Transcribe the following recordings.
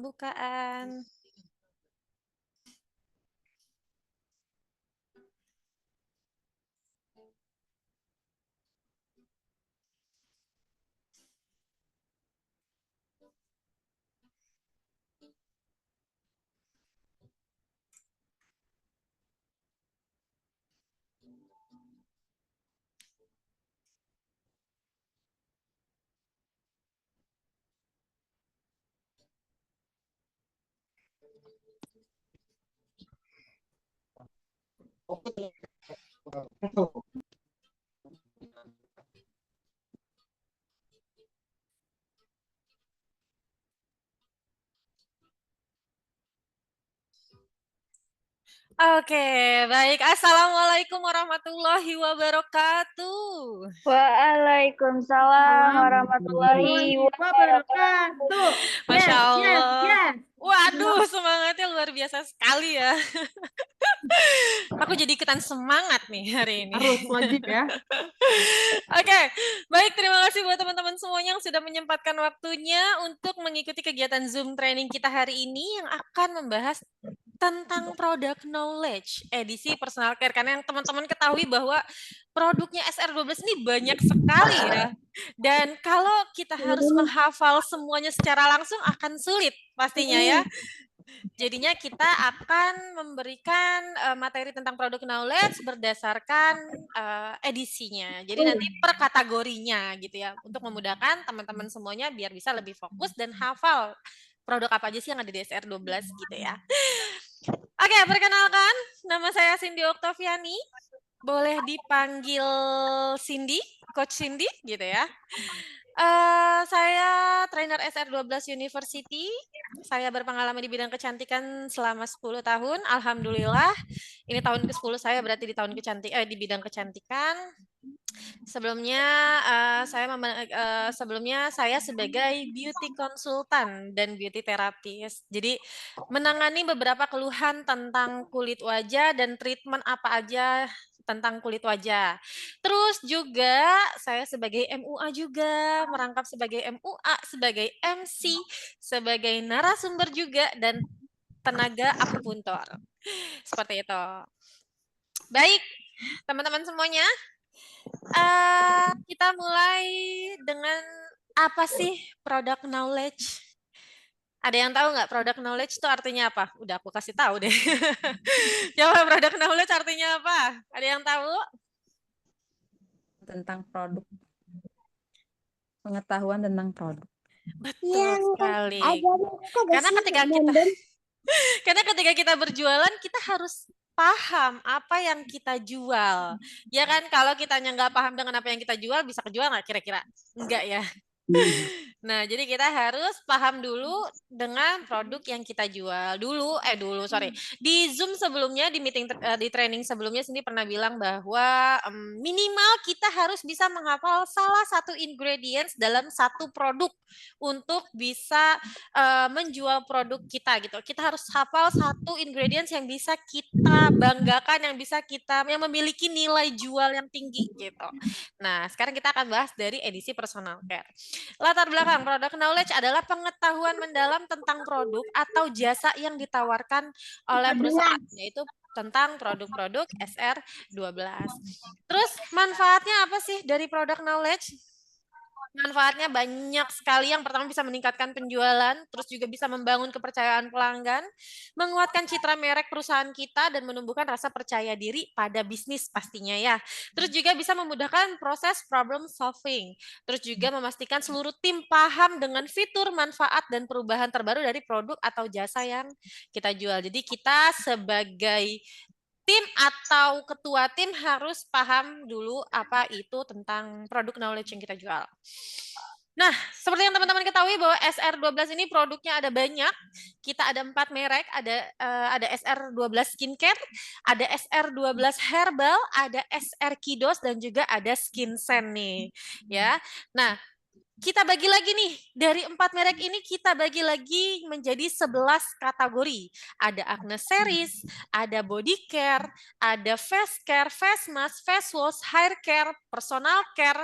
pembukaan. Oke, baik. Assalamualaikum warahmatullahi wabarakatuh. Waalaikumsalam warahmatullahi wabarakatuh. Wabarakatuh. Masya Yes, yes, Allah. yes. Waduh, semangatnya luar biasa sekali ya. Aku jadi ikutan semangat nih hari ini. Harus wajib ya. Oke, baik. Terima kasih buat teman-teman semuanya yang sudah menyempatkan waktunya untuk mengikuti kegiatan Zoom training kita hari ini yang akan membahas tentang product knowledge edisi personal care, karena yang teman-teman ketahui bahwa produknya SR12 ini banyak sekali ya, dan kalau kita harus menghafal semuanya secara langsung akan sulit pastinya ya. Jadinya kita akan memberikan materi tentang product knowledge berdasarkan edisinya. Jadi nanti per kategorinya gitu ya, untuk memudahkan teman-teman semuanya biar bisa lebih fokus dan hafal produk apa aja sih yang ada di SR12 gitu ya. Oke, perkenalkan, nama saya Cindy Oktaviani. Boleh dipanggil Cindy, Coach Cindy gitu ya. Saya trainer SR12 University. Saya berpengalaman di bidang kecantikan selama 10 tahun. Alhamdulillah, ini tahun ke-10 saya berarti di di bidang kecantikan. Sebelumnya saya sebagai beauty konsultan dan beauty terapis. Jadi menangani beberapa keluhan tentang kulit wajah dan treatment apa aja tentang kulit wajah. Terus juga saya sebagai MUA juga, merangkap sebagai MUA, sebagai MC, sebagai narasumber juga, dan tenaga akupuntur. Seperti itu. Baik, teman-teman semuanya. Kita mulai dengan apa sih product knowledge? Ada yang tahu nggak product knowledge itu artinya apa? Udah aku kasih tahu deh. Coba product knowledge artinya apa? Ada yang tahu? Tentang produk, pengetahuan tentang produk. Betul sekali. Karena ketika kita berjualan, kita harus paham apa yang kita jual. Ya kan, kalau kitanya nggak paham dengan apa yang kita jual, bisa kejual nggak kira-kira? Enggak ya. Nah, jadi kita harus paham dulu dengan produk yang kita jual. Di Zoom sebelumnya, di training sebelumnya, Cindy pernah bilang bahwa minimal kita harus bisa menghafal salah satu ingredients dalam satu produk untuk bisa menjual produk kita gitu. Kita harus hafal satu ingredients yang bisa kita banggakan, yang memiliki nilai jual yang tinggi gitu. Nah, sekarang kita akan bahas dari edisi personal care. Latar belakang product knowledge adalah pengetahuan mendalam tentang produk atau jasa yang ditawarkan oleh perusahaan, yaitu tentang produk-produk SR12. Terus manfaatnya apa sih dari product knowledge? Manfaatnya banyak sekali. Yang pertama bisa meningkatkan penjualan, terus juga bisa membangun kepercayaan pelanggan, menguatkan citra merek perusahaan kita, dan menumbuhkan rasa percaya diri pada bisnis pastinya ya. Terus juga bisa memudahkan proses problem solving. Terus juga memastikan seluruh tim paham dengan fitur, manfaat, dan perubahan terbaru dari produk atau jasa yang kita jual. Jadi kita sebagai tim atau ketua tim harus paham dulu apa itu tentang produk knowledge yang kita jual. Nah, seperti yang teman-teman ketahui bahwa SR12 ini produknya ada banyak. Kita ada 4 merek, ada SR12 Skincare, ada SR12 Herbal, ada SR Kidos, dan juga ada Skinsen nih. Ya. Nah, kita bagi lagi nih, dari 4 merek ini kita bagi lagi menjadi 11 kategori. Ada acne series, ada body care, ada face care, face mask, face wash, hair care, personal care,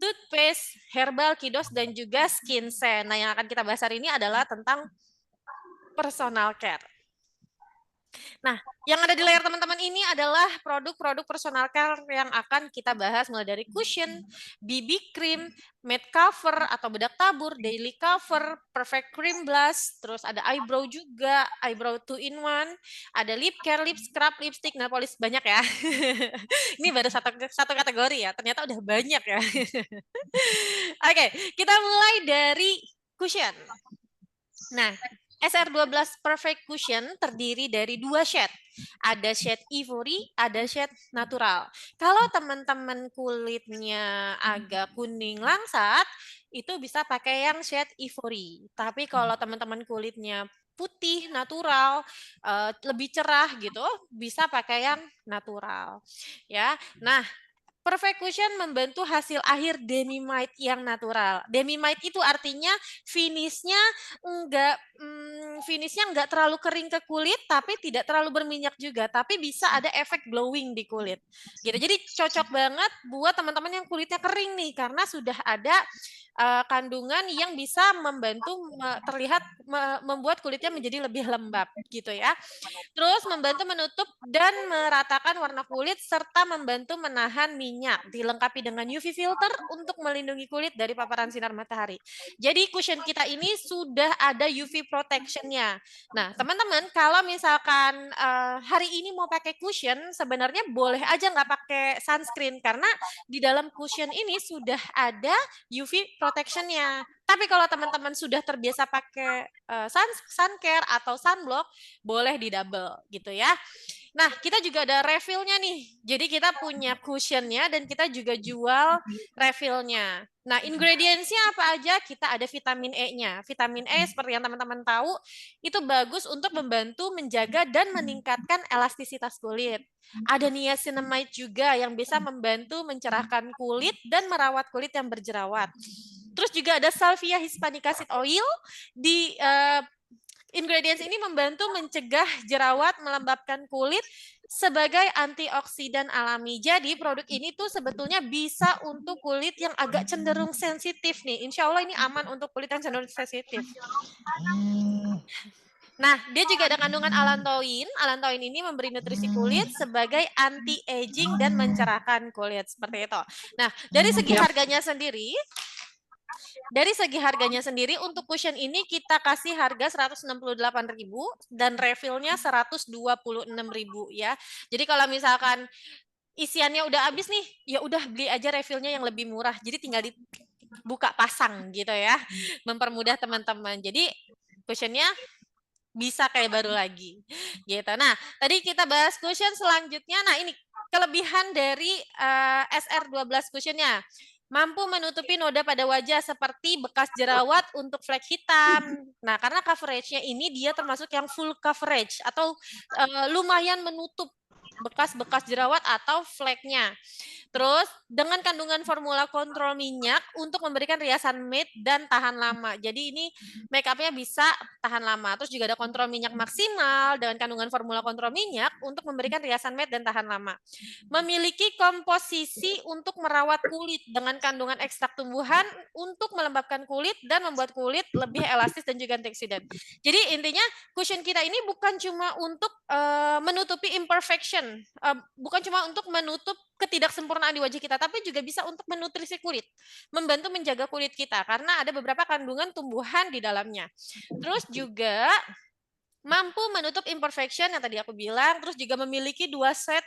toothpaste, herbal, kidos, dan juga skin sen. Nah, yang akan kita bahas hari ini adalah tentang personal care. Nah, yang ada di layar teman-teman ini adalah produk-produk personal care yang akan kita bahas mulai dari cushion, BB cream, matte cover atau bedak tabur, daily cover, perfect cream blush, terus ada eyebrow juga, eyebrow 2-in-1, ada lip care, lip scrub, lipstick, nail polish, banyak ya. Ini baru satu kategori ya, ternyata udah banyak ya. Oke, kita mulai dari cushion. Nah, SR12 Perfect Cushion terdiri dari 2 shade. Ada shade Ivory, ada shade natural. Kalau teman-teman kulitnya agak kuning langsat, itu bisa pakai yang shade Ivory. Tapi kalau teman-teman kulitnya putih, natural, lebih cerah gitu, bisa pakai yang natural. Ya. Nah, Perfect Cushion membantu hasil akhir demi-mite yang natural. Demi-mite itu artinya finishnya enggak terlalu kering ke kulit, tapi tidak terlalu berminyak juga, tapi bisa ada efek glowing di kulit. Gitu. Jadi cocok banget buat teman-teman yang kulitnya kering nih, karena sudah ada kandungan yang bisa membantu membuat kulitnya menjadi lebih lembab, gitu ya. Terus membantu menutup dan meratakan warna kulit serta membantu menahan minyak. Dilengkapi dengan UV filter untuk melindungi kulit dari paparan sinar matahari. Jadi cushion kita ini sudah ada UV protection-nya. Nah, teman-teman kalau misalkan hari ini mau pakai cushion, sebenarnya boleh aja nggak pakai sunscreen karena di dalam cushion ini sudah ada UV protection-nya. Tapi kalau teman-teman sudah terbiasa pakai sun care atau sunblock, boleh di double gitu ya. Nah, kita juga ada refillnya nih. Jadi kita punya cushionnya dan kita juga jual refillnya. Nah, ingredientsnya apa aja? Kita ada vitamin E-nya. Vitamin E seperti yang teman-teman tahu, itu bagus untuk membantu menjaga dan meningkatkan elastisitas kulit. Ada niacinamide juga yang bisa membantu mencerahkan kulit dan merawat kulit yang berjerawat. Terus juga ada Salvia hispanica seed oil di ingredients ini membantu mencegah jerawat, melembabkan kulit sebagai antioksidan alami. Jadi produk ini tuh sebetulnya bisa untuk kulit yang agak cenderung sensitif nih. Insya Allah ini aman untuk kulit yang cenderung sensitif. Nah, dia juga ada kandungan allantoin. Allantoin ini memberi nutrisi kulit sebagai anti-aging dan mencerahkan kulit seperti itu. Nah, dari segi harganya sendiri, untuk cushion ini kita kasih harga 168.000 dan refillnya 126.000 ya. Jadi kalau misalkan isiannya udah habis nih, ya udah beli aja refillnya yang lebih murah. Jadi tinggal dibuka pasang gitu ya. Mempermudah teman-teman. Jadi cushionnya bisa kayak baru lagi. Gitu. Nah, tadi kita bahas cushion selanjutnya. Nah, ini kelebihan dari SR12 cushionnya. Mampu menutupi noda pada wajah seperti bekas jerawat untuk flek hitam. Nah, karena coveragenya ini dia termasuk yang full coverage atau lumayan menutup bekas-bekas jerawat atau fleknya. Terus dengan kandungan formula kontrol minyak untuk memberikan riasan matte dan tahan lama. Jadi ini make up-nya bisa tahan lama. Terus juga ada kontrol minyak maksimal dengan kandungan formula kontrol minyak untuk memberikan riasan matte dan tahan lama. Memiliki komposisi untuk merawat kulit dengan kandungan ekstrak tumbuhan untuk melembabkan kulit dan membuat kulit lebih elastis dan juga antioksidan. Jadi intinya cushion kita ini bukan cuma untuk menutupi imperfection, bukan cuma untuk menutup ketidaksempurnaan di wajah kita, tapi juga bisa untuk menutrisi kulit, membantu menjaga kulit kita karena ada beberapa kandungan tumbuhan di dalamnya. Terus juga mampu menutup imperfection yang tadi aku bilang, terus juga memiliki 2 set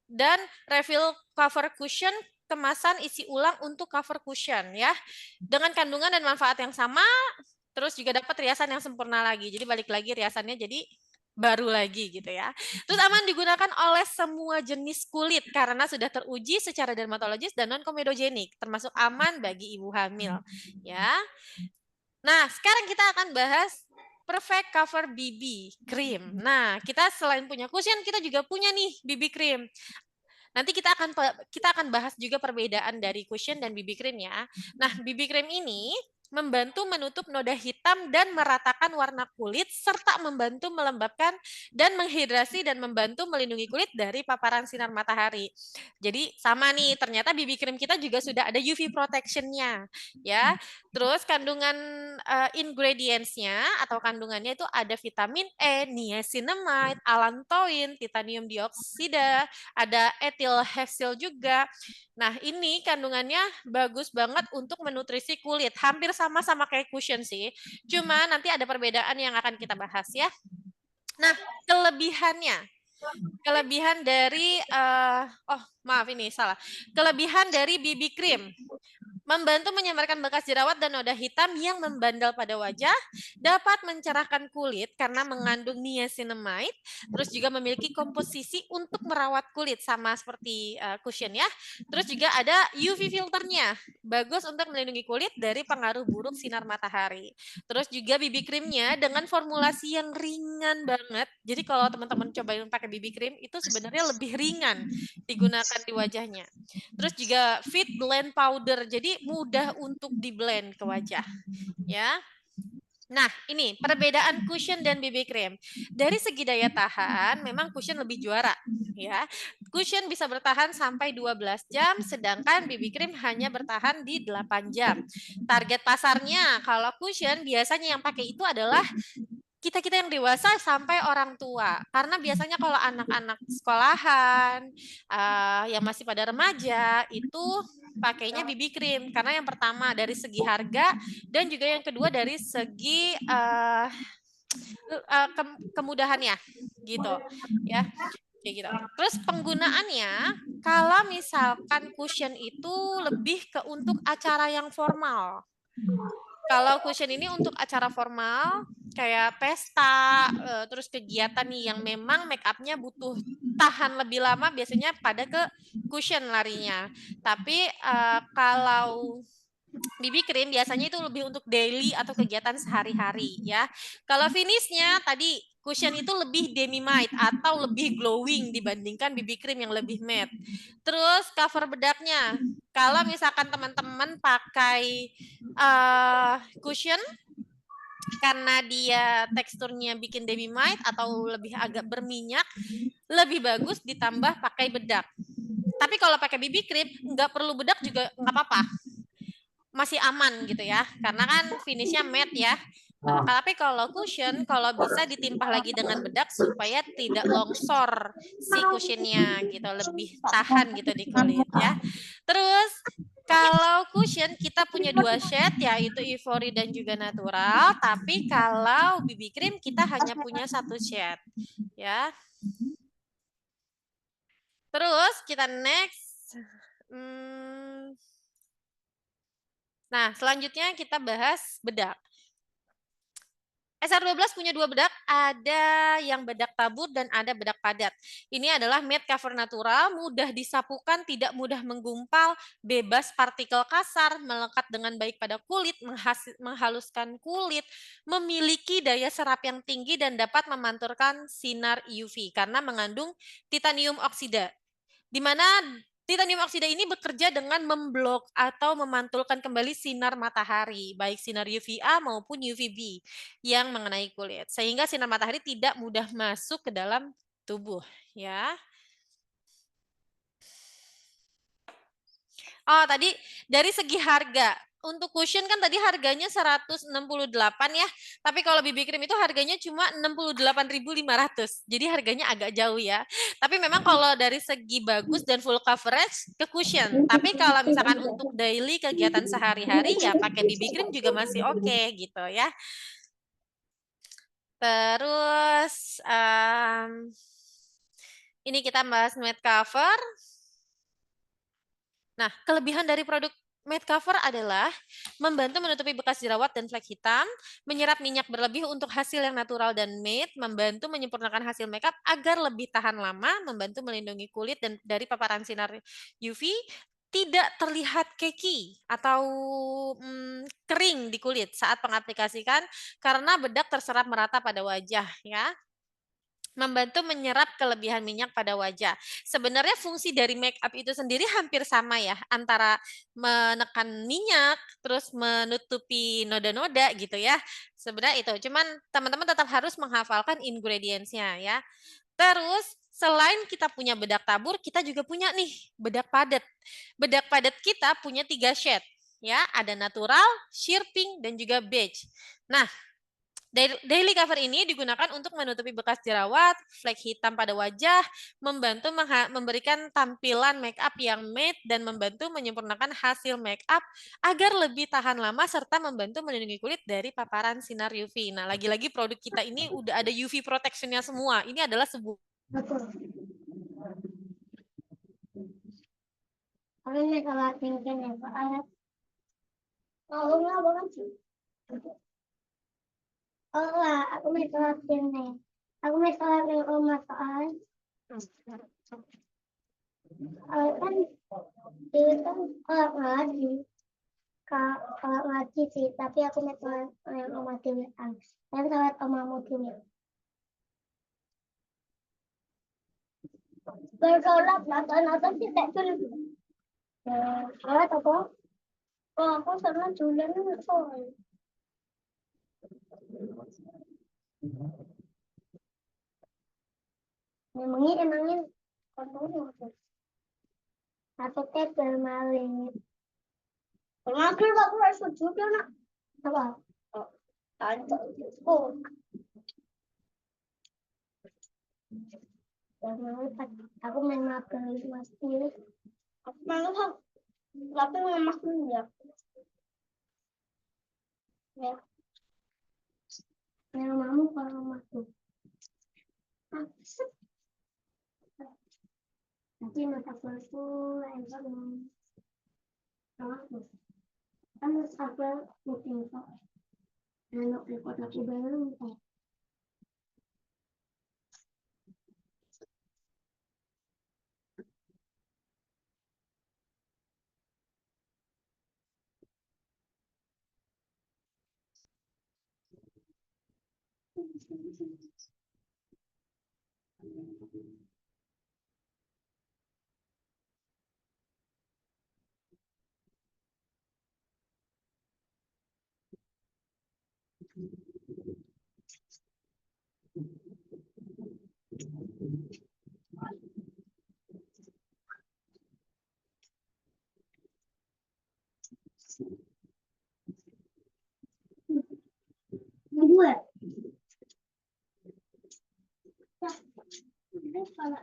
dan refill cover cushion kemasan isi ulang untuk cover cushion ya. Dengan kandungan dan manfaat yang sama, terus juga dapat riasan yang sempurna lagi. Jadi balik lagi riasannya jadi baru lagi gitu ya. Terus aman digunakan oleh semua jenis kulit karena sudah teruji secara dermatologis dan non-komedogenik, termasuk aman bagi ibu hamil ya. Nah, sekarang kita akan bahas Perfect Cover BB Cream. Nah, kita selain punya cushion, kita juga punya nih BB Cream. Nanti kita akan bahas juga perbedaan dari cushion dan BB cream ya. Nah, BB cream ini membantu menutup noda hitam dan meratakan warna kulit, serta membantu melembabkan dan menghidrasi dan membantu melindungi kulit dari paparan sinar matahari. Jadi sama nih, ternyata BB cream kita juga sudah ada UV protection-nya, ya. Terus kandungan ingredients-nya atau kandungannya itu ada vitamin E, niacinamide, allantoin, titanium dioksida, ada ethyl hexyl juga. Nah, ini kandungannya bagus banget untuk menutrisi kulit. Hampir sama-sama kayak cushion sih. Cuma nanti ada perbedaan yang akan kita bahas ya. Nah, kelebihannya. Kelebihan dari maaf ini salah. Kelebihan dari BB cream. Membantu menyamarkan bekas jerawat dan noda hitam yang membandel pada wajah, dapat mencerahkan kulit karena mengandung niacinamide, terus juga memiliki komposisi untuk merawat kulit sama seperti cushion ya. Terus juga ada UV filternya, bagus untuk melindungi kulit dari pengaruh buruk sinar matahari. Terus juga BB creamnya dengan formulasi yang ringan banget. Jadi kalau teman-teman cobain pakai BB cream itu sebenarnya lebih ringan digunakan di wajahnya. Terus juga Fit Blend Powder, jadi mudah untuk di blend ke wajah, ya. Nah, ini perbedaan cushion dan BB cream. Dari segi daya tahan, memang cushion lebih juara, ya. Cushion bisa bertahan sampai 12 jam, sedangkan BB cream hanya bertahan di 8 jam. Target pasarnya, kalau cushion biasanya yang pakai itu adalah kita-kita yang dewasa sampai orang tua. Karena biasanya kalau anak-anak sekolahan, yang masih pada remaja, itu pakainya BB cream. Karena yang pertama dari segi harga, dan juga yang kedua dari segi kemudahannya, gitu. Ya, kayak gitu. Terus penggunaannya, kalau misalkan cushion itu lebih ke untuk acara yang formal. Kalau cushion ini untuk acara formal, kayak pesta, terus kegiatan nih yang memang make up-nya butuh tahan lebih lama, biasanya pada ke cushion larinya. Tapi kalau BB cream biasanya itu lebih untuk daily atau kegiatan sehari-hari ya. Kalau finishnya tadi cushion itu lebih demi-matte atau lebih glowing dibandingkan BB cream yang lebih matte. Terus cover bedaknya, kalau misalkan teman-teman pakai cushion karena dia teksturnya bikin demi-matte atau lebih agak berminyak, lebih bagus ditambah pakai bedak. Tapi kalau pakai BB cream nggak perlu bedak juga nggak apa-apa, masih aman gitu ya, karena kan finishnya matte ya. Tapi kalau cushion, kalau bisa ditimpah lagi dengan bedak supaya tidak longsor si cushionnya gitu, lebih tahan gitu di kulit ya. Terus kalau cushion kita punya 2 shade yaitu Ivory dan juga natural, tapi kalau BB cream kita hanya punya 1 shade ya. Terus kita next. Nah, selanjutnya kita bahas bedak. SR12 punya 2 bedak, ada yang bedak tabur dan ada bedak padat. Ini adalah matte cover natural, mudah disapukan, tidak mudah menggumpal, bebas partikel kasar, melekat dengan baik pada kulit, menghaluskan kulit, memiliki daya serap yang tinggi dan dapat memantulkan sinar UV karena mengandung titanium oksida. Di mana titanium oksida ini bekerja dengan memblok atau memantulkan kembali sinar matahari, baik sinar UVA maupun UVB yang mengenai kulit, sehingga sinar matahari tidak mudah masuk ke dalam tubuh, ya. Oh, tadi dari segi harga. Untuk cushion kan tadi harganya 168 ya. Tapi kalau BB cream itu harganya cuma 68.500. Jadi harganya agak jauh ya. Tapi memang kalau dari segi bagus dan full coverage ke cushion. Tapi kalau misalkan untuk daily kegiatan sehari-hari ya pakai BB cream juga masih oke gitu ya. Terus ini kita bahas matte cover. Nah, kelebihan dari produk matte cover adalah membantu menutupi bekas jerawat dan flek hitam, menyerap minyak berlebih untuk hasil yang natural dan matte, membantu menyempurnakan hasil makeup agar lebih tahan lama, membantu melindungi kulit dan dari paparan sinar UV, tidak terlihat keki atau kering di kulit saat pengaplikasikan karena bedak terserap merata pada wajah ya. membantu menyerap kelebihan minyak pada wajah. Sebenarnya fungsi dari make up itu sendiri hampir sama ya, antara menekan minyak, terus menutupi noda-noda gitu ya. Sebenarnya itu, cuman teman-teman tetap harus menghafalkan ingredients-nya ya. Terus selain kita punya bedak tabur, kita juga punya nih bedak padat. Bedak padat kita punya 3 shade ya, ada natural, sheer pink, dan juga beige. Nah, daily cover ini digunakan untuk menutupi bekas jerawat, flek hitam pada wajah, membantu memberikan tampilan make up yang matte dan membantu menyempurnakan hasil make up agar lebih tahan lama serta membantu melindungi kulit dari paparan sinar UV. Nah, lagi-lagi produk kita ini udah ada UV protection-nya semua. Ini adalah sebuah Ini kalau tinggi ya, Pak. Oh, enggak banget sih. Oh, enggak. Aku mau sholat ini. Aku mau sholat di rumah soal. Kan itu kan sholat ngaji. Sholat ngaji sih, tapi aku mau sholat yang rumah dewi. Dan sholat omamu dewi. Bersolat nonton tidak dulu. Sholat apa? Oh, aku sholat julian sholat. Emangnya kontennya apa? Aku teh bermaling. Bermaling aku harus juga nak. Apa? Oh, tancap. Oh, bermaling. Aku main makan mas ini. Aku malu tapi main makan ya. Ya, yang mamu kalau makan. Nanti masak aku enak mau. Kan aku mungkin kok. Enak repot aku belum kok. Gue. Ya, kalau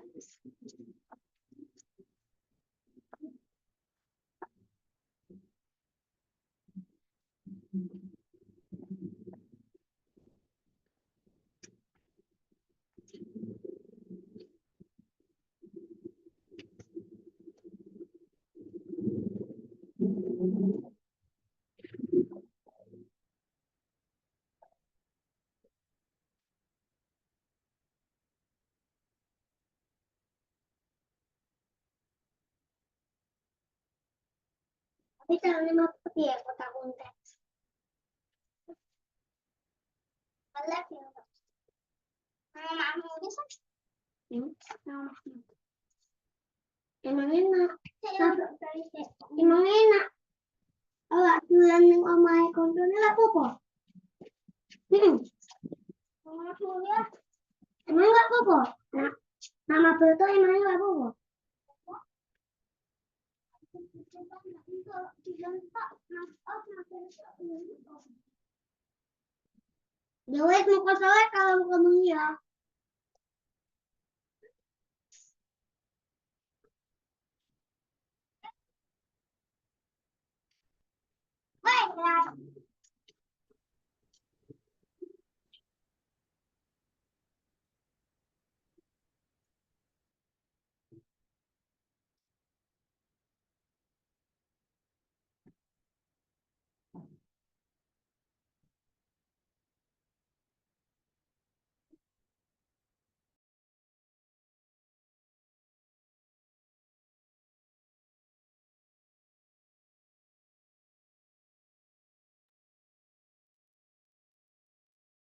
tapi caranya mau seperti ya kota konteks. Lihat ya. Nama kamu bisa? Nama emang enak. Emang enak. Awak tulen ning omahe kontone lak apa? Emang lak apa? Nah, nama beto emang lak apa? Dewi mau salah kalau kamu ya. Baiklah.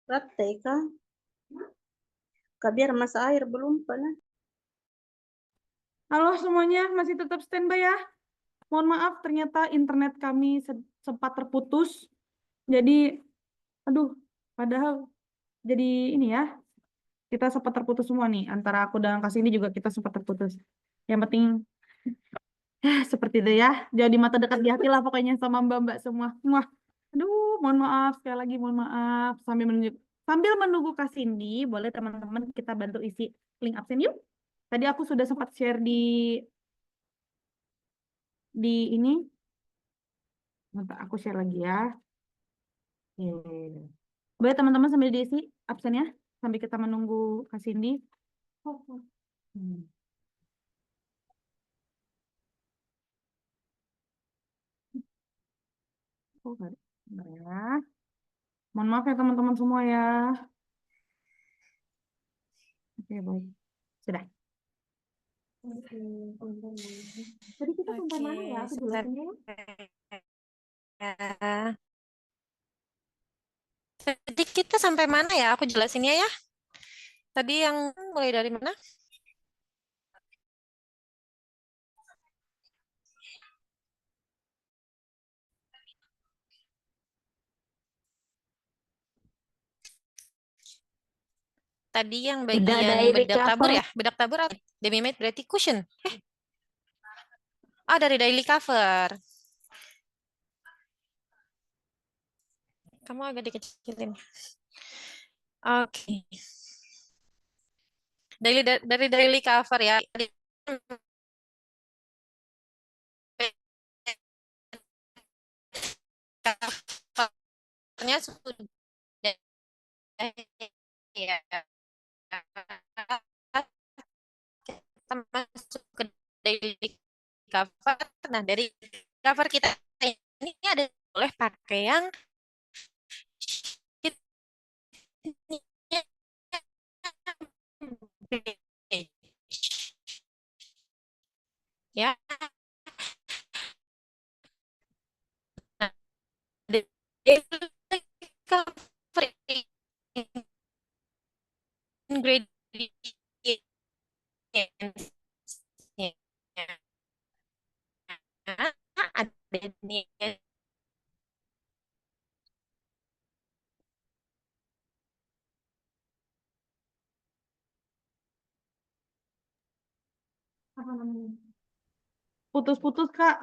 Praktek kan? Biar masa air belum panas. Halo semuanya, masih tetap standby ya. Mohon maaf, ternyata internet kami sempat terputus. Jadi, aduh, padahal jadi ini ya, kita sempat terputus semua nih. Antara aku dan Kak Cindy juga kita sempat terputus. Yang penting, seperti itu ya. Jauh di mata dekat di hati lah pokoknya sama mbak-mbak semua. Wah, aduh, mohon maaf sekali lagi, mohon maaf. Sambil menunggu Kak Cindy, boleh teman-teman kita bantu isi link absen yuk. Tadi aku sudah sempat share di ini. Bentar, aku share lagi ya. Oke. Boleh teman-teman sambil diisi absennya sambil kita menunggu Kak Cindy. Hmm. Oh, bentar ya. Mohon maaf ya teman-teman semua ya. Oke, baik. Sudah. Tadi kita sampai mana ya? Aku sebentar. jelasinnya. Jadi kita sampai mana ya? Aku jelasinnya ya. Tadi yang mulai dari mana? Tadi yang bagian bedak tabur ya? Bedak tabur apa? Demi-made berarti cushion. Oh, dari daily cover. Kamu agak dikecilin. Oke. Dari daily cover ya. Covernya sudah ya. Kita masuk ke daily cover. Nah, dari cover kita ini ada boleh pakai yang ya. Nah, daily cover ingredients ada nih. Putus-putus Kak.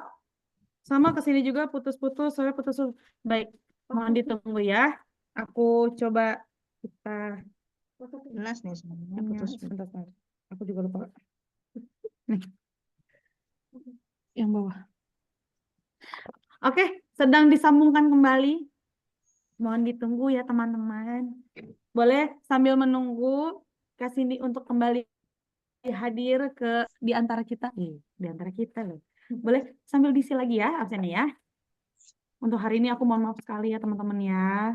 Sama kesini juga putus-putus, saya putus. Baik, mohon ditunggu ya. Aku coba kita Panas nih semuanya. sebentar. Aku juga lupa. Nih. Yang bawah. Oke, sedang disambungkan kembali. Mohon ditunggu ya teman-teman. Boleh sambil menunggu Kak Cindy untuk kembali hadir di antara kita. Di antara kita loh. Boleh sambil diisi lagi ya absennya ya. Untuk hari ini aku mohon maaf sekali ya teman-teman ya.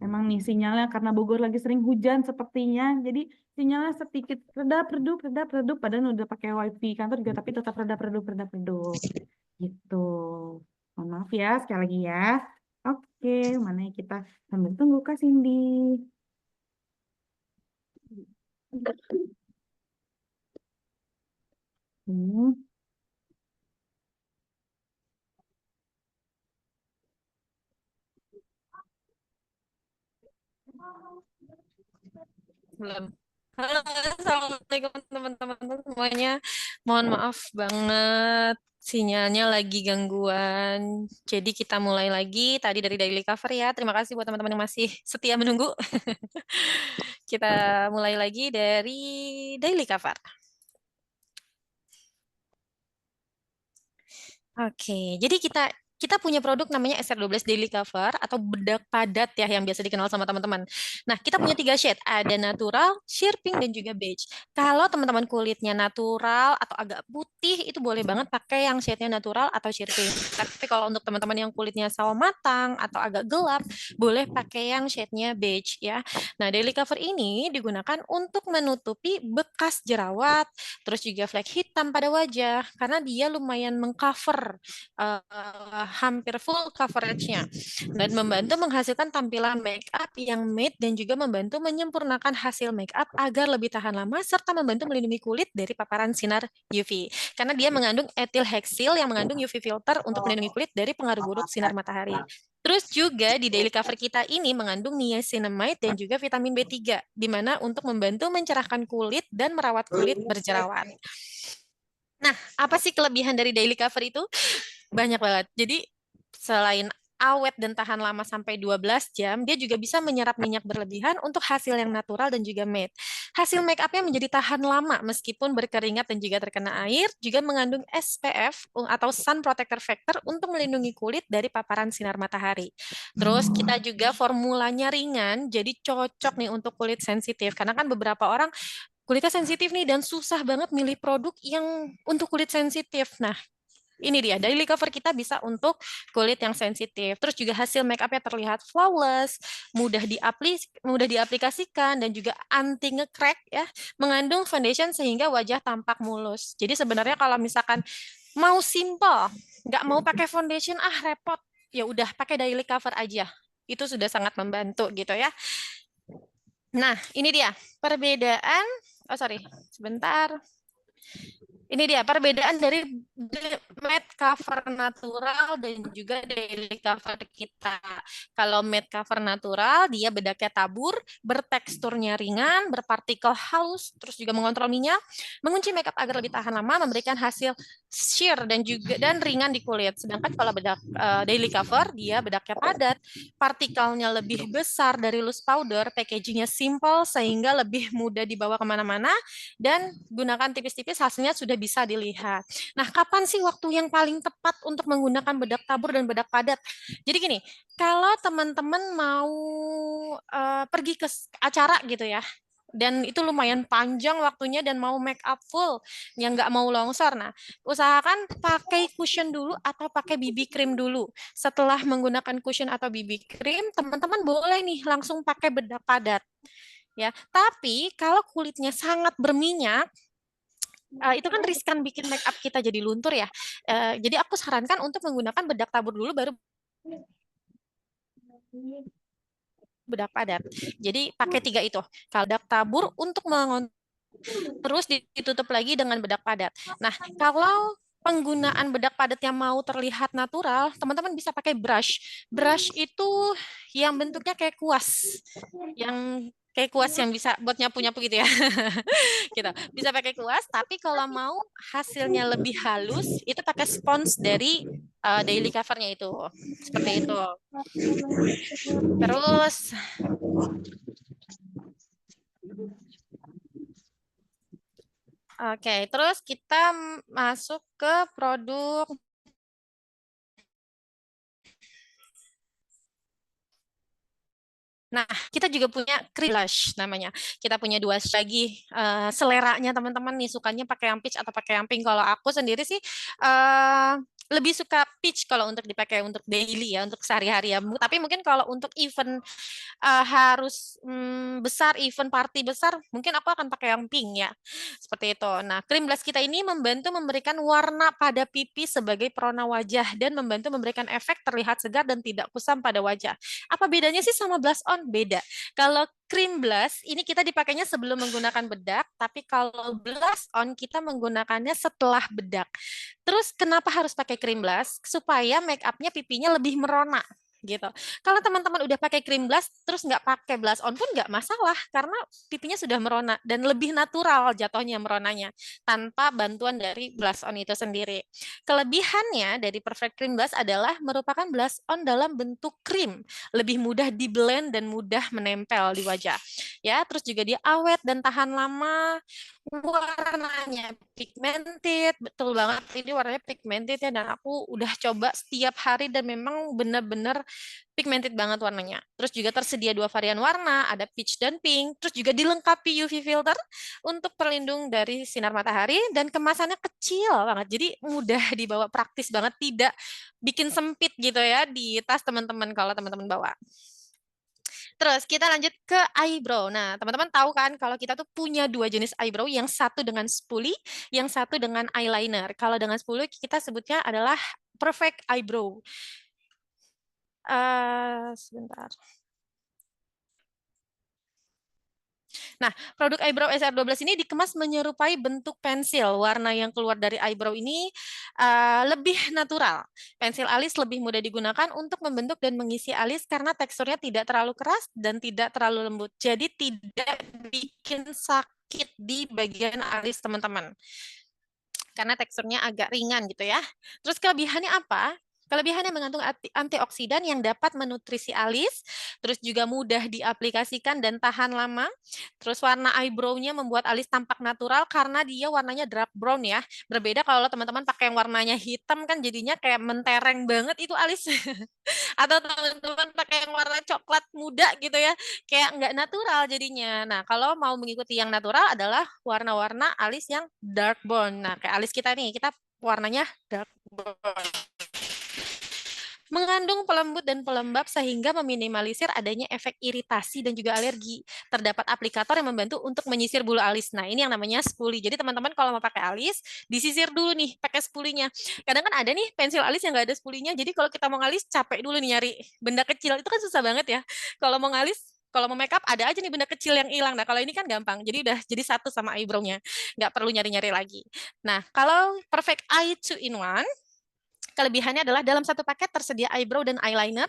Memang nih sinyalnya karena Bogor lagi sering hujan sepertinya. Jadi sinyalnya sedikit redup. Padahal udah pakai wifi kantor juga tapi tetap redup. Gitu. Mohon maaf ya sekali lagi ya. Oke, mana ya kita sambil tunggu Kak Cindy. Belum. Halo, assalamualaikum teman-teman semuanya. Mohon maaf banget, sinyalnya lagi gangguan. Jadi kita mulai lagi tadi dari daily cover ya. Terima kasih buat teman-teman yang masih setia menunggu. Kita mulai lagi dari daily cover. Oke, jadi kita punya produk namanya SR12 Daily Cover atau bedak padat ya yang biasa dikenal sama teman-teman. Nah, kita punya 3 shade, ada natural, sheer pink, dan juga beige. Kalau teman-teman kulitnya natural atau agak putih, itu boleh banget pakai yang shade-nya natural atau sheer pink. Tapi kalau untuk teman-teman yang kulitnya sawo matang atau agak gelap, boleh pakai yang shade-nya beige ya. Nah, Daily Cover ini digunakan untuk menutupi bekas jerawat, terus juga flek hitam pada wajah, karena dia lumayan mengcover hampir full coverage-nya dan membantu menghasilkan tampilan make up yang matte dan juga membantu menyempurnakan hasil make up agar lebih tahan lama serta membantu melindungi kulit dari paparan sinar UV. Karena dia mengandung ethyl hexyl yang mengandung UV filter untuk melindungi kulit dari pengaruh buruk sinar matahari. Terus juga di daily cover kita ini mengandung niacinamide dan juga vitamin B3, di mana untuk membantu mencerahkan kulit dan merawat kulit berjerawat. Nah, apa sih kelebihan dari daily cover itu? Banyak banget. Jadi selain awet dan tahan lama sampai 12 jam, dia juga bisa menyerap minyak berlebihan untuk hasil yang natural dan juga matte. Hasil make up-nya menjadi tahan lama meskipun berkeringat dan juga terkena air, juga mengandung SPF atau Sun Protector Factor untuk melindungi kulit dari paparan sinar matahari. Terus kita juga formulanya ringan, jadi cocok nih untuk kulit sensitif. Karena kan beberapa orang kulitnya sensitif nih dan susah banget milih produk yang untuk kulit sensitif. Nah, ini dia, daily cover kita bisa untuk kulit yang sensitif. Terus juga hasil make up-nya terlihat flawless, mudah diaplikasikan, dan juga anti nge-crack ya. Mengandung foundation sehingga wajah tampak mulus. Jadi sebenarnya kalau misalkan mau simple, nggak mau pakai foundation, repot, ya udah pakai daily cover aja. Itu sudah sangat membantu gitu ya. Nah, ini dia perbedaan. Oh sorry, sebentar. Ini dia perbedaan dari matte cover natural dan juga daily cover kita. Kalau matte cover natural, dia bedaknya tabur, berteksturnya ringan, berpartikel halus, terus juga mengontrol minyak, mengunci makeup agar lebih tahan lama, memberikan hasil sheer dan ringan di kulit. Sedangkan kalau bedak daily cover, dia bedaknya padat, partikelnya lebih besar dari loose powder, packagingnya simple sehingga lebih mudah dibawa kemana-mana, dan gunakan tipis-tipis hasilnya sudah bisa dilihat. Nah, kapan sih waktu yang paling tepat untuk menggunakan bedak tabur dan bedak padat? Jadi gini, kalau teman-teman mau pergi ke acara gitu ya, dan itu lumayan panjang waktunya dan mau make up full, yang nggak mau longsor. Nah, usahakan pakai cushion dulu atau pakai BB cream dulu. Setelah menggunakan cushion atau BB cream, teman-teman boleh nih langsung pakai bedak padat. Ya, tapi kalau kulitnya sangat berminyak, itu kan riskan bikin make up kita jadi luntur ya. Jadi aku sarankan untuk menggunakan bedak tabur dulu baru bedak padat. Jadi pakai 3 itu. Kalau bedak tabur untuk terus ditutup lagi dengan bedak padat. Nah, kalau penggunaan bedak padat yang mau terlihat natural, teman-teman bisa pakai brush. Brush itu yang bentuknya kayak kuas. Yang kayak kuas yang bisa buat nyapu-nyapu gitu ya. Gitu. Bisa pakai kuas, tapi kalau mau hasilnya lebih halus, itu pakai spons dari daily cover-nya itu. Seperti itu. Terus oke, terus kita masuk ke produk. Nah, kita juga punya cream blush namanya. Kita punya 2 lagi seleranya teman-teman nih, sukanya pakai yang peach atau pakai yang pink. Kalau aku sendiri sih lebih suka peach kalau untuk dipakai untuk daily ya, untuk sehari-hari ya. Tapi mungkin kalau untuk event harus besar, event party besar, mungkin aku akan pakai yang pink ya. Seperti itu. Nah, cream blush kita ini membantu memberikan warna pada pipi sebagai perona wajah dan membantu memberikan efek terlihat segar dan tidak kusam pada wajah. Apa bedanya sih sama blush on? Beda. Kalau cream blush ini kita dipakainya sebelum menggunakan bedak, tapi kalau blush on kita menggunakannya setelah bedak. Terus kenapa harus pakai cream blush? Supaya make up-nya pipinya lebih merona gitu. Kalau teman-teman udah pakai cream blush terus nggak pakai blush on pun nggak masalah karena pipinya sudah merona dan lebih natural jatuhnya meronanya tanpa bantuan dari blush on itu sendiri. Kelebihannya dari Perfect Cream Blush adalah merupakan blush on dalam bentuk krim, lebih mudah di blend dan mudah menempel di wajah. Ya, terus juga dia awet dan tahan lama. Warnanya pigmented, betul banget. Ini warnanya pigmented ya, dan aku udah coba setiap hari dan memang benar-benar pigmented banget warnanya. Terus juga tersedia 2 varian warna, ada peach dan pink. Terus juga dilengkapi UV filter untuk perlindung dari sinar matahari dan kemasannya kecil banget. Jadi mudah dibawa, praktis banget, tidak bikin sempit gitu ya di tas teman-teman kalau teman-teman bawa. Terus kita lanjut ke eyebrow. Nah, teman-teman tahu kan kalau kita tuh punya 2 jenis eyebrow, yang satu dengan spoolie, yang satu dengan eyeliner. Kalau dengan spoolie kita sebutnya adalah Perfect Eyebrow. Sebentar. Nah, produk eyebrow SR12 ini dikemas menyerupai bentuk pensil. Warna yang keluar dari eyebrow ini lebih natural. Pensil alis lebih mudah digunakan untuk membentuk dan mengisi alis karena teksturnya tidak terlalu keras dan tidak terlalu lembut. Jadi tidak bikin sakit di bagian alis teman-teman. Karena teksturnya agak ringan gitu ya. Terus kelebihannya apa? Kelebihannya mengandung antioksidan yang dapat menutrisi alis, terus juga mudah diaplikasikan dan tahan lama. Terus warna eyebrow-nya membuat alis tampak natural karena dia warnanya dark brown ya. Berbeda kalau teman-teman pakai yang warnanya hitam kan jadinya kayak mentereng banget itu alis. Atau teman-teman pakai yang warna coklat muda gitu ya, kayak nggak natural jadinya. Nah, kalau mau mengikuti yang natural adalah warna-warna alis yang dark brown. Nah, kayak alis kita nih, kita warnanya dark brown. Mengandung pelembut dan pelembab sehingga meminimalisir adanya efek iritasi dan juga alergi. Terdapat aplikator yang membantu untuk menyisir bulu alis. Nah, ini yang namanya spoolie. Jadi teman-teman kalau mau pakai alis, disisir dulu nih pakai spulinya. Kadang kan ada nih pensil alis yang nggak ada spulinya. Jadi kalau kita mau ngalis, capek dulu nih nyari benda kecil. Itu kan susah banget ya. Kalau mau ngalis, kalau mau makeup ada aja nih benda kecil yang hilang. Nah, kalau ini kan gampang. Jadi udah jadi satu sama eyebrow-nya. Nggak perlu nyari-nyari lagi. Nah, kalau Perfect Eye 2-in-1, kelebihannya adalah dalam satu paket tersedia eyebrow dan eyeliner,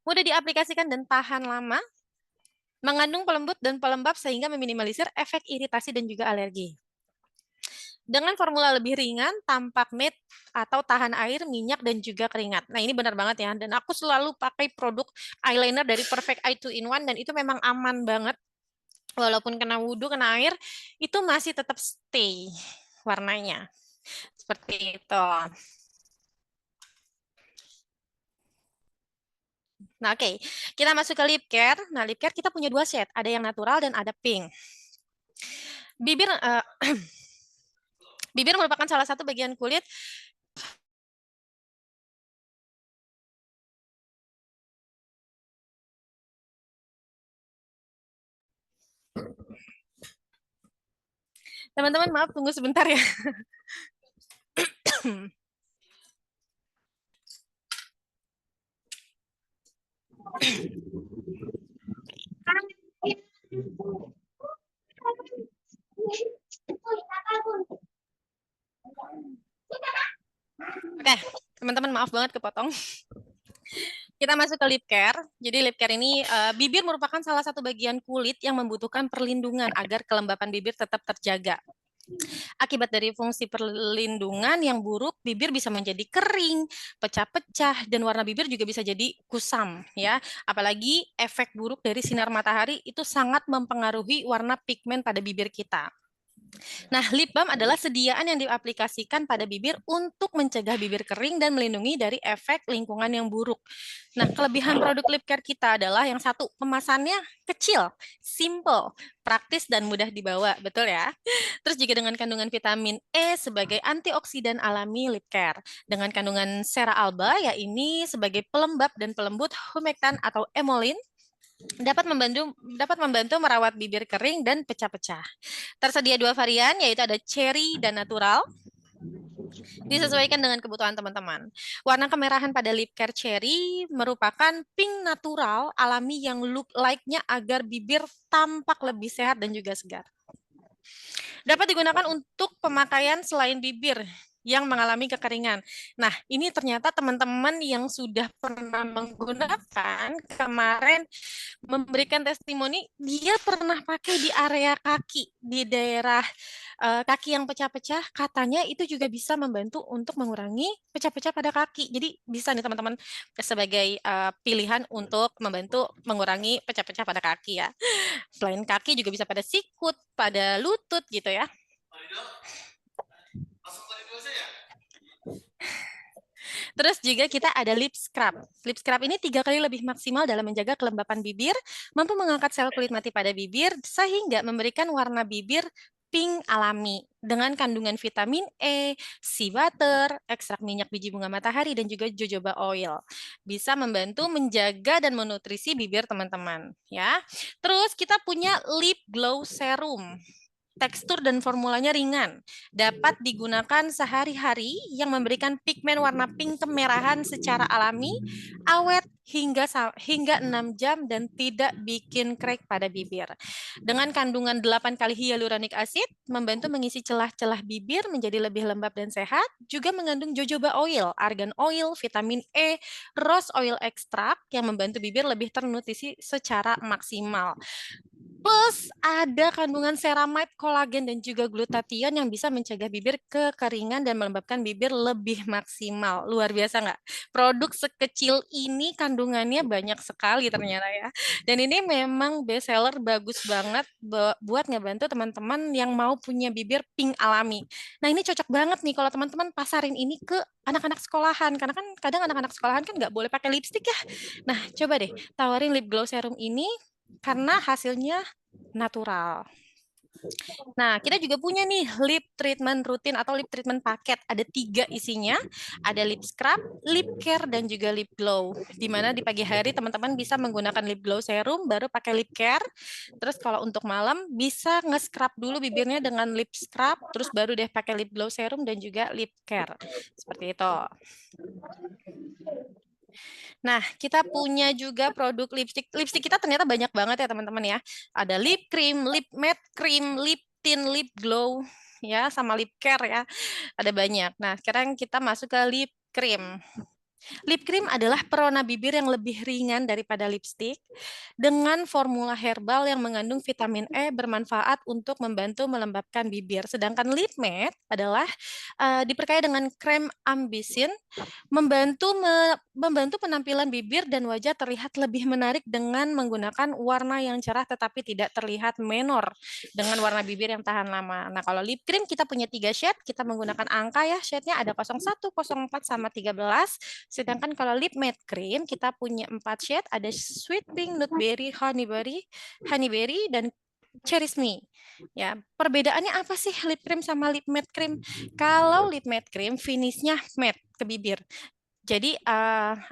mudah diaplikasikan dan tahan lama, mengandung pelembut dan pelembab sehingga meminimalisir efek iritasi dan juga alergi. Dengan formula lebih ringan, tampak matte atau tahan air, minyak, dan juga keringat. Nah, ini benar banget ya. Dan aku selalu pakai produk eyeliner dari Perfect Eye 2-in-1 dan itu memang aman banget. Walaupun kena wudhu, kena air, itu masih tetap stay warnanya. Seperti itu. Nah, oke. Kita masuk ke lip care. Nah, lip care kita punya dua set. Ada yang natural dan ada pink. Bibir bibir merupakan salah satu bagian kulit teman-teman, maaf tunggu sebentar ya. Oke, teman-teman maaf banget kepotong. Kita masuk ke lip care. Jadi lip care ini bibir merupakan salah satu bagian kulit yang membutuhkan perlindungan agar kelembapan bibir tetap terjaga. Akibat dari fungsi perlindungan yang buruk, bibir bisa menjadi kering, pecah-pecah, dan warna bibir juga bisa jadi kusam, ya. Apalagi efek buruk dari sinar matahari itu sangat mempengaruhi warna pigmen pada bibir kita. Nah, lip balm adalah sediaan yang diaplikasikan pada bibir untuk mencegah bibir kering dan melindungi dari efek lingkungan yang buruk. Nah, kelebihan produk lip care kita adalah yang satu, kemasannya kecil, simple, praktis, dan mudah dibawa. Betul ya? Terus juga dengan kandungan vitamin E sebagai antioksidan alami lip care. Dengan kandungan sera alba, ya ini sebagai pelembab dan pelembut humectan atau emolin, dapat membantu merawat bibir kering dan pecah-pecah. Tersedia dua varian, yaitu ada cherry dan natural. Disesuaikan dengan kebutuhan teman-teman. Warna kemerahan pada lip care cherry merupakan pink natural alami yang look like-nya agar bibir tampak lebih sehat dan juga segar. Dapat digunakan untuk pemakaian selain bibir yang mengalami kekeringan. Nah, ini ternyata teman-teman yang sudah pernah menggunakan kemarin memberikan testimoni, dia pernah pakai di area kaki, di daerah kaki yang pecah-pecah, katanya itu juga bisa membantu untuk mengurangi pecah-pecah pada kaki. Jadi bisa nih teman-teman sebagai pilihan untuk membantu mengurangi pecah-pecah pada kaki ya. Selain kaki juga bisa pada sikut, pada lutut gitu ya. Terus juga kita ada lip scrub. Lip scrub ini 3 kali lebih maksimal dalam menjaga kelembapan bibir, mampu mengangkat sel kulit mati pada bibir, sehingga memberikan warna bibir pink alami dengan kandungan vitamin E, sea butter, ekstrak minyak biji bunga matahari, dan juga jojoba oil. Bisa membantu menjaga dan menutrisi bibir teman-teman. Ya. Terus kita punya lip glow serum. tekstur dan formulanya ringan, dapat digunakan sehari-hari yang memberikan pigmen warna pink kemerahan secara alami, awet hingga 6 jam dan tidak bikin crack pada bibir. Dengan kandungan 8 kali hyaluronic acid, membantu mengisi celah-celah bibir menjadi lebih lembab dan sehat, juga mengandung jojoba oil, argan oil, vitamin E, rose oil extract yang membantu bibir lebih ternutrisi secara maksimal. Plus ada kandungan ceramide, kolagen, dan juga glutathione yang bisa mencegah bibir kekeringan dan melembabkan bibir lebih maksimal. Luar biasa nggak? Produk sekecil ini kandungannya banyak sekali ternyata ya. Dan ini memang best seller, bagus banget buat ngebantu teman-teman yang mau punya bibir pink alami. Nah ini cocok banget nih kalau teman-teman pasarin ini ke anak-anak sekolahan. Karena kan kadang anak-anak sekolahan kan nggak boleh pakai lipstik ya. Nah coba deh tawarin lip glow serum ini karena hasilnya natural. Nah, kita juga punya nih lip treatment rutin atau lip treatment paket. Ada 3 isinya. Ada lip scrub, lip care, dan juga lip glow. Di mana di pagi hari teman-teman bisa menggunakan lip glow serum, baru pakai lip care. Terus kalau untuk malam bisa nge-scrub dulu bibirnya dengan lip scrub, terus baru deh pakai lip glow serum dan juga lip care. Seperti itu. Nah, kita punya juga produk lipstick. Lipstick kita ternyata banyak banget ya teman-teman ya. Ada lip cream, lip matte cream, lip tint, lip glow, ya, sama lip care ya. Ada banyak. Nah, sekarang kita masuk ke lip cream. Lip cream adalah perona bibir yang lebih ringan daripada lipstick dengan formula herbal yang mengandung vitamin E bermanfaat untuk membantu melembabkan bibir. Sedangkan lip matte adalah diperkaya dengan krem ambisin membantu penampilan bibir dan wajah terlihat lebih menarik dengan menggunakan warna yang cerah tetapi tidak terlihat menor dengan warna bibir yang tahan lama. Nah, kalau lip cream kita punya 3 shade, kita menggunakan angka ya, shade-nya ada 01, 04 sama 13. Sedangkan kalau lip matte cream kita punya 4 shade, ada sweet pink, nude berry, honeyberry dan Cherish Me. Ya, perbedaannya apa sih lip cream sama lip matte cream? Kalau lip matte cream finishnya matte ke bibir. Jadi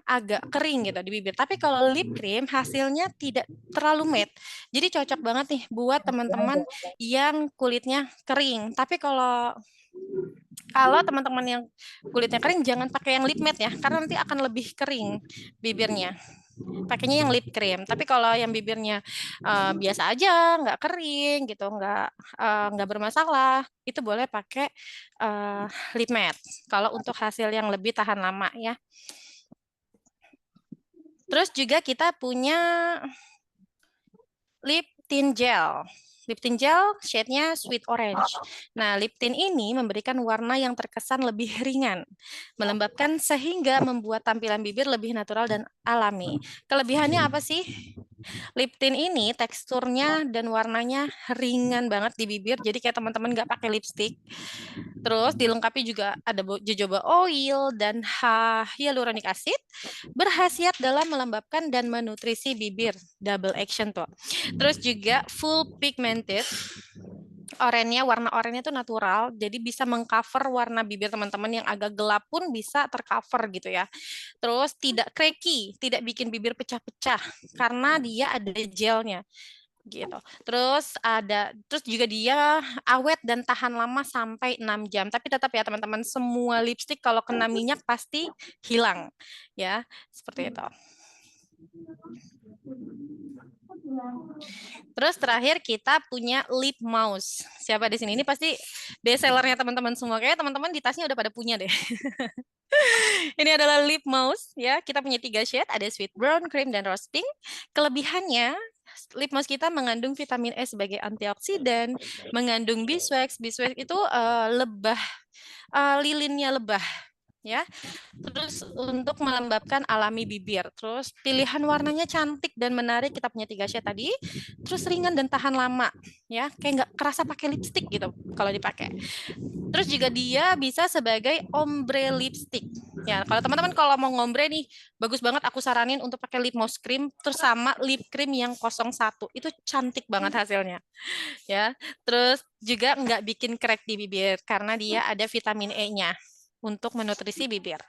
agak kering gitu di bibir. Tapi kalau lip cream hasilnya tidak terlalu matte. Jadi cocok banget nih buat teman-teman yang kulitnya kering. Tapi kalau teman-teman yang kulitnya kering jangan pakai yang lip matte ya, karena nanti akan lebih kering bibirnya. Pakainya yang lip cream. Tapi kalau yang bibirnya biasa aja, nggak kering gitu, nggak bermasalah, itu boleh pakai lip matte. Kalau untuk hasil yang lebih tahan lama ya. Terus juga kita punya lip tint gel. Lip tint gel shade-nya sweet orange. Nah, lip tint ini memberikan warna yang terkesan lebih ringan, melembabkan sehingga membuat tampilan bibir lebih natural dan alami. Kelebihannya apa sih? Lip tint ini teksturnya dan warnanya ringan banget di bibir, jadi kayak teman-teman nggak pakai lipstick. Terus dilengkapi juga ada jojoba oil dan hyaluronic acid, berkhasiat dalam melembabkan dan menutrisi bibir. Double action tuh. Terus juga full pigmented. Warna oranye itu natural, jadi bisa mengcover warna bibir teman-teman yang agak gelap pun bisa tercover gitu ya. Terus tidak cracky, tidak bikin bibir pecah-pecah karena dia ada gelnya gitu. Terus juga dia awet dan tahan lama sampai 6 jam. Tapi tetap ya teman-teman, semua lipstick kalau kena minyak pasti hilang ya, seperti itu. Terus terakhir kita punya lip mouse. Siapa di sini? Ini pasti best sellernya teman-teman semua. Kayaknya teman-teman di tasnya udah pada punya deh. Ini adalah lip mouse ya. Kita punya 3 shade, ada sweet brown, cream, dan rose pink. Kelebihannya lip mouse kita mengandung vitamin E sebagai antioksidan, mengandung beeswax. Beeswax itu lebah, lilinnya lebah ya. Terus untuk melembabkan alami bibir. Terus pilihan warnanya cantik dan menarik. Kita punya 3 shade tadi. Terus ringan dan tahan lama ya. Kayak nggak kerasa pakai lipstick gitu kalau dipakai. Terus juga dia bisa sebagai ombre lipstick. Ya, kalau teman-teman kalau mau ngombre nih, bagus banget aku saranin untuk pakai lip mouse cream terus sama lip cream yang 01. Itu cantik banget hasilnya. Ya. Terus juga nggak bikin crack di bibir karena dia ada vitamin E-nya untuk menutrisi bibir.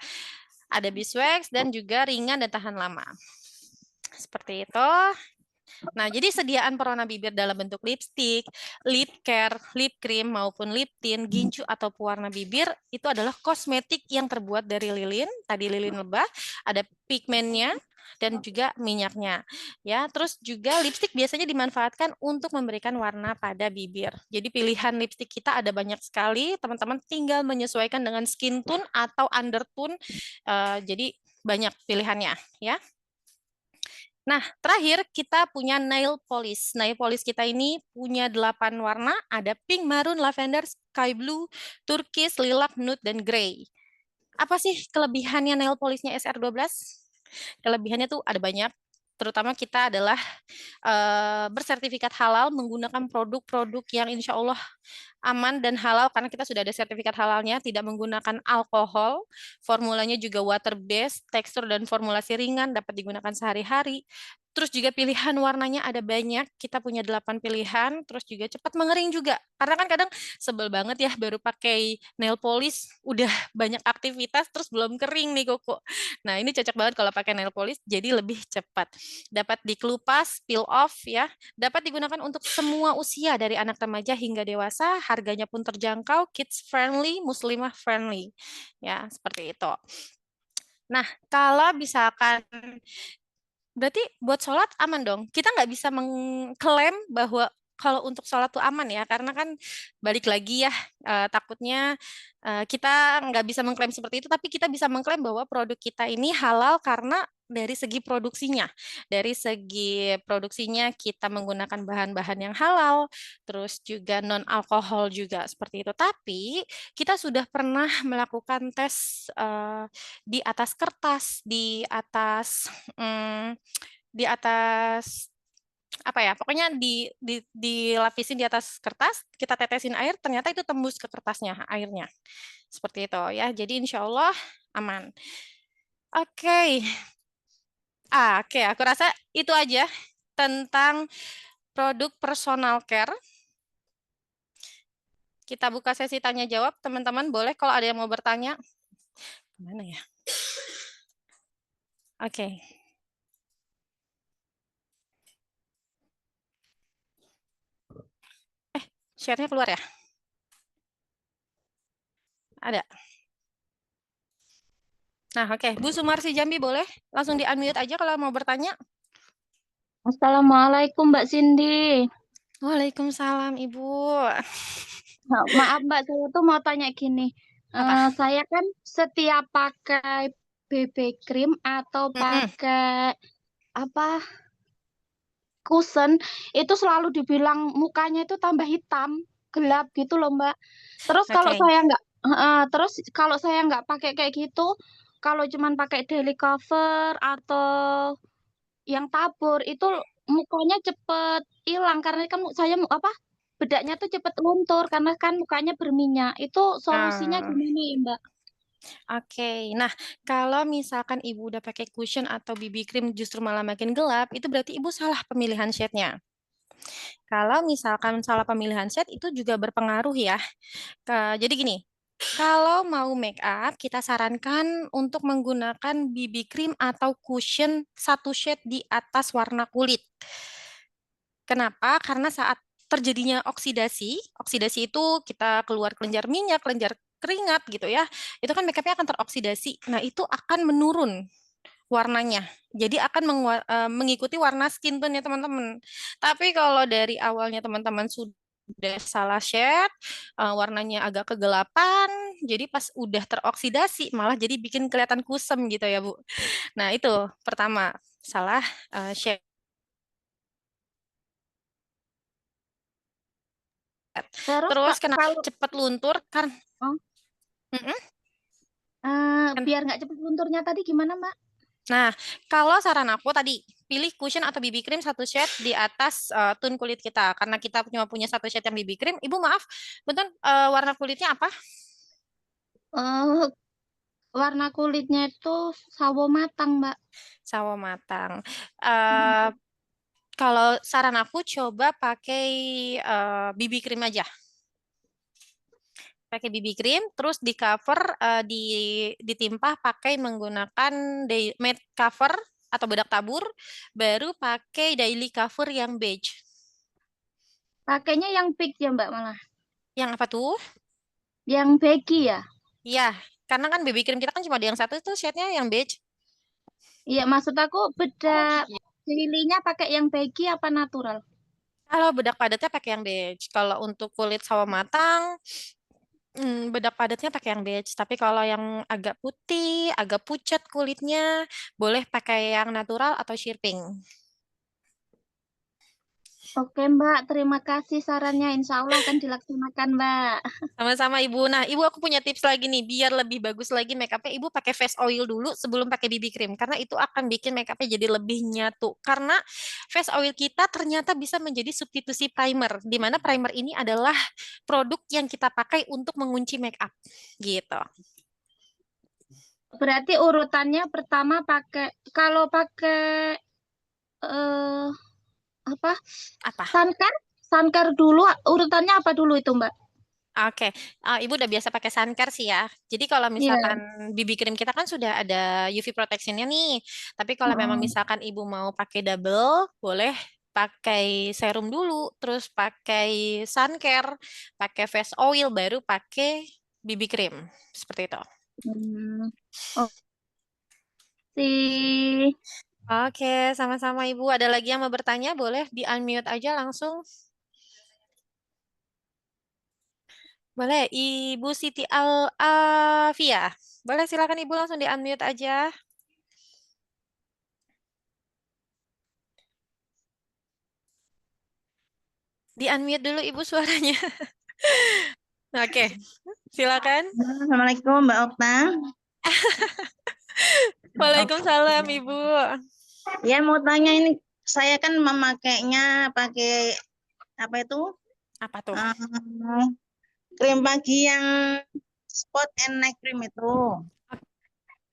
Ada beeswax dan juga ringan dan tahan lama. Seperti itu. Nah, jadi sediaan pewarna bibir dalam bentuk lipstick, lip care, lip cream maupun lip tint, gincu atau pewarna bibir itu adalah kosmetik yang terbuat dari lilin, tadi lilin lebah, ada pigmennya dan juga minyaknya. Ya, terus juga lipstick biasanya dimanfaatkan untuk memberikan warna pada bibir. Jadi pilihan lipstick kita ada banyak sekali, teman-teman tinggal menyesuaikan dengan skin tone atau undertone. Jadi banyak pilihannya, ya. Nah, terakhir kita punya nail polish. Nail polish kita ini punya 8 warna, ada pink, maroon, lavender, sky blue, turquoise, lilac, nude, dan grey. Apa sih kelebihannya nail polish-nya SR12? Kelebihannya tuh ada banyak, terutama kita adalah bersertifikat halal menggunakan produk-produk yang insya Allah aman dan halal karena kita sudah ada sertifikat halalnya, tidak menggunakan alkohol, formulanya juga water based, tekstur dan formulasi ringan, dapat digunakan sehari-hari. Terus juga pilihan warnanya ada banyak, kita punya 8 pilihan, terus juga cepat mengering juga. Karena kan kadang sebel banget ya baru pakai nail polish, udah banyak aktivitas terus belum kering nih Koko. Nah, ini cocok banget kalau pakai nail polish jadi lebih cepat. Dapat dikelupas, peel off ya. Dapat digunakan untuk semua usia dari anak remaja hingga dewasa, harganya pun terjangkau, kids friendly, muslimah friendly. Ya, seperti itu. Nah, kalau misalkan berarti buat sholat aman dong. Kita nggak bisa mengklaim bahwa kalau untuk sholat tuh aman ya, karena kan balik lagi ya, takutnya kita nggak bisa mengklaim seperti itu, tapi kita bisa mengklaim bahwa produk kita ini halal karena dari segi produksinya. Dari segi produksinya kita menggunakan bahan-bahan yang halal, terus juga non-alkohol juga seperti itu. Tapi kita sudah pernah melakukan tes di atas kertas, di atas apa ya, pokoknya dilapisin di atas kertas, kita tetesin air, ternyata itu tembus ke kertasnya airnya, seperti itu ya. Jadi insya Allah aman. Oke, oke, aku rasa itu aja tentang produk personal care. Kita buka sesi tanya jawab, teman-teman boleh kalau ada yang mau bertanya. Gimana ya? Oke. Share-nya keluar ya? Ada. Nah, oke. Bu Sumarsi Jambi boleh langsung di-unmute aja kalau mau bertanya. Assalamualaikum Mbak Cindy. Waalaikumsalam, Ibu. Nah, maaf Mbak, saya tuh mau tanya gini. Apa? Saya kan setiap pakai BB cream atau pakai apa cushion itu selalu dibilang mukanya itu tambah hitam, gelap gitu loh Mbak. Terus kalau Oke. saya nggak pakai kayak gitu, kalau cuman pakai daily cover atau yang tabur itu mukanya cepet hilang karena kan saya bedaknya tuh cepet luntur karena kan mukanya berminyak. Itu solusinya Ah, gimana ya, Mbak? oke. Nah, kalau misalkan Ibu udah pakai cushion atau BB cream justru malah makin gelap, itu berarti Ibu salah pemilihan shade-nya. Kalau misalkan salah pemilihan shade itu juga berpengaruh ya. Jadi gini, kalau mau make up, kita sarankan untuk menggunakan BB cream atau cushion satu shade di atas warna kulit. Kenapa? Karena saat terjadinya oksidasi, oksidasi itu kita keluar kelenjar minyak, kelenjar keringat gitu ya, itu kan makeupnya akan teroksidasi. Nah, itu akan menurun warnanya. Jadi akan mengikuti warna skin tone ya teman-teman. Tapi kalau dari awalnya teman-teman sudah salah shade, warnanya agak kegelapan, jadi pas udah teroksidasi malah jadi bikin kelihatan kusem gitu ya Bu. Nah itu pertama, salah shade. Terus kenapa Kalau cepat luntur? Kan, oh, Mm-mm. biar nggak cepet lunturnya tadi gimana, Mbak? Nah, kalau saran aku tadi, pilih cushion atau BB cream satu shade di atas tone kulit kita. Karena kita cuma punya satu shade yang BB cream. Ibu maaf, betul warna kulitnya apa? Eh, warna kulitnya itu sawo matang, Mbak. Sawo matang. Eh, kalau saran aku coba pakai BB cream aja. Pakai BB cream, terus di cover, ditimpah pakai menggunakan day matte cover atau bedak tabur, baru pakai daily cover yang beige. Pakainya yang pink ya Mbak malah. Yang apa tuh? Yang baggy ya. Iya, karena kan BB cream kita kan cuma ada yang satu tuh shade-nya yang beige. Iya, maksud aku bedak daily-nya pakai yang baggy apa natural? Kalau bedak padatnya pakai yang beige. Kalau untuk kulit sawo matang, bedak padatnya pakai yang beige. Tapi kalau yang agak putih, agak pucat kulitnya, boleh pakai yang natural atau sheer pink. Oke Mbak, terima kasih sarannya. Insya Allah akan dilaksanakan Mbak. Sama-sama Ibu. Nah, Ibu aku punya tips lagi nih, biar lebih bagus lagi makeupnya. Ibu pakai face oil dulu sebelum pakai BB cream, karena itu akan bikin makeupnya jadi lebih nyatu. Karena face oil kita ternyata bisa menjadi substitusi primer, di mana primer ini adalah produk yang kita pakai untuk mengunci makeup, gitu. Berarti urutannya pertama pakai, kalau pakai eh apa? Apa? Suncare dulu. Urutannya apa dulu itu Mbak? Oke, Ibu udah biasa pakai suncare sih ya. Jadi kalau Iya. misalkan BB cream kita kan sudah ada UV protectionnya nih. Tapi kalau memang Mm. misalkan Ibu mau pakai double, boleh pakai serum dulu, terus pakai suncare, pakai face oil, baru pakai BB cream. Seperti itu. Hmm. Oh, sih. Oke, sama-sama Ibu. Ada lagi yang mau bertanya? Boleh di-unmute aja langsung. Boleh, Ibu Siti Alfia. Boleh silakan Ibu langsung di-unmute aja. Di-unmute dulu Ibu suaranya. Oke, silakan. Assalamualaikum Mbak Okta. Waalaikumsalam Ibu. Ya mau tanya ini, saya kan memakainya pakai apa itu? Apa tuh? Krim pagi yang spot and night cream itu.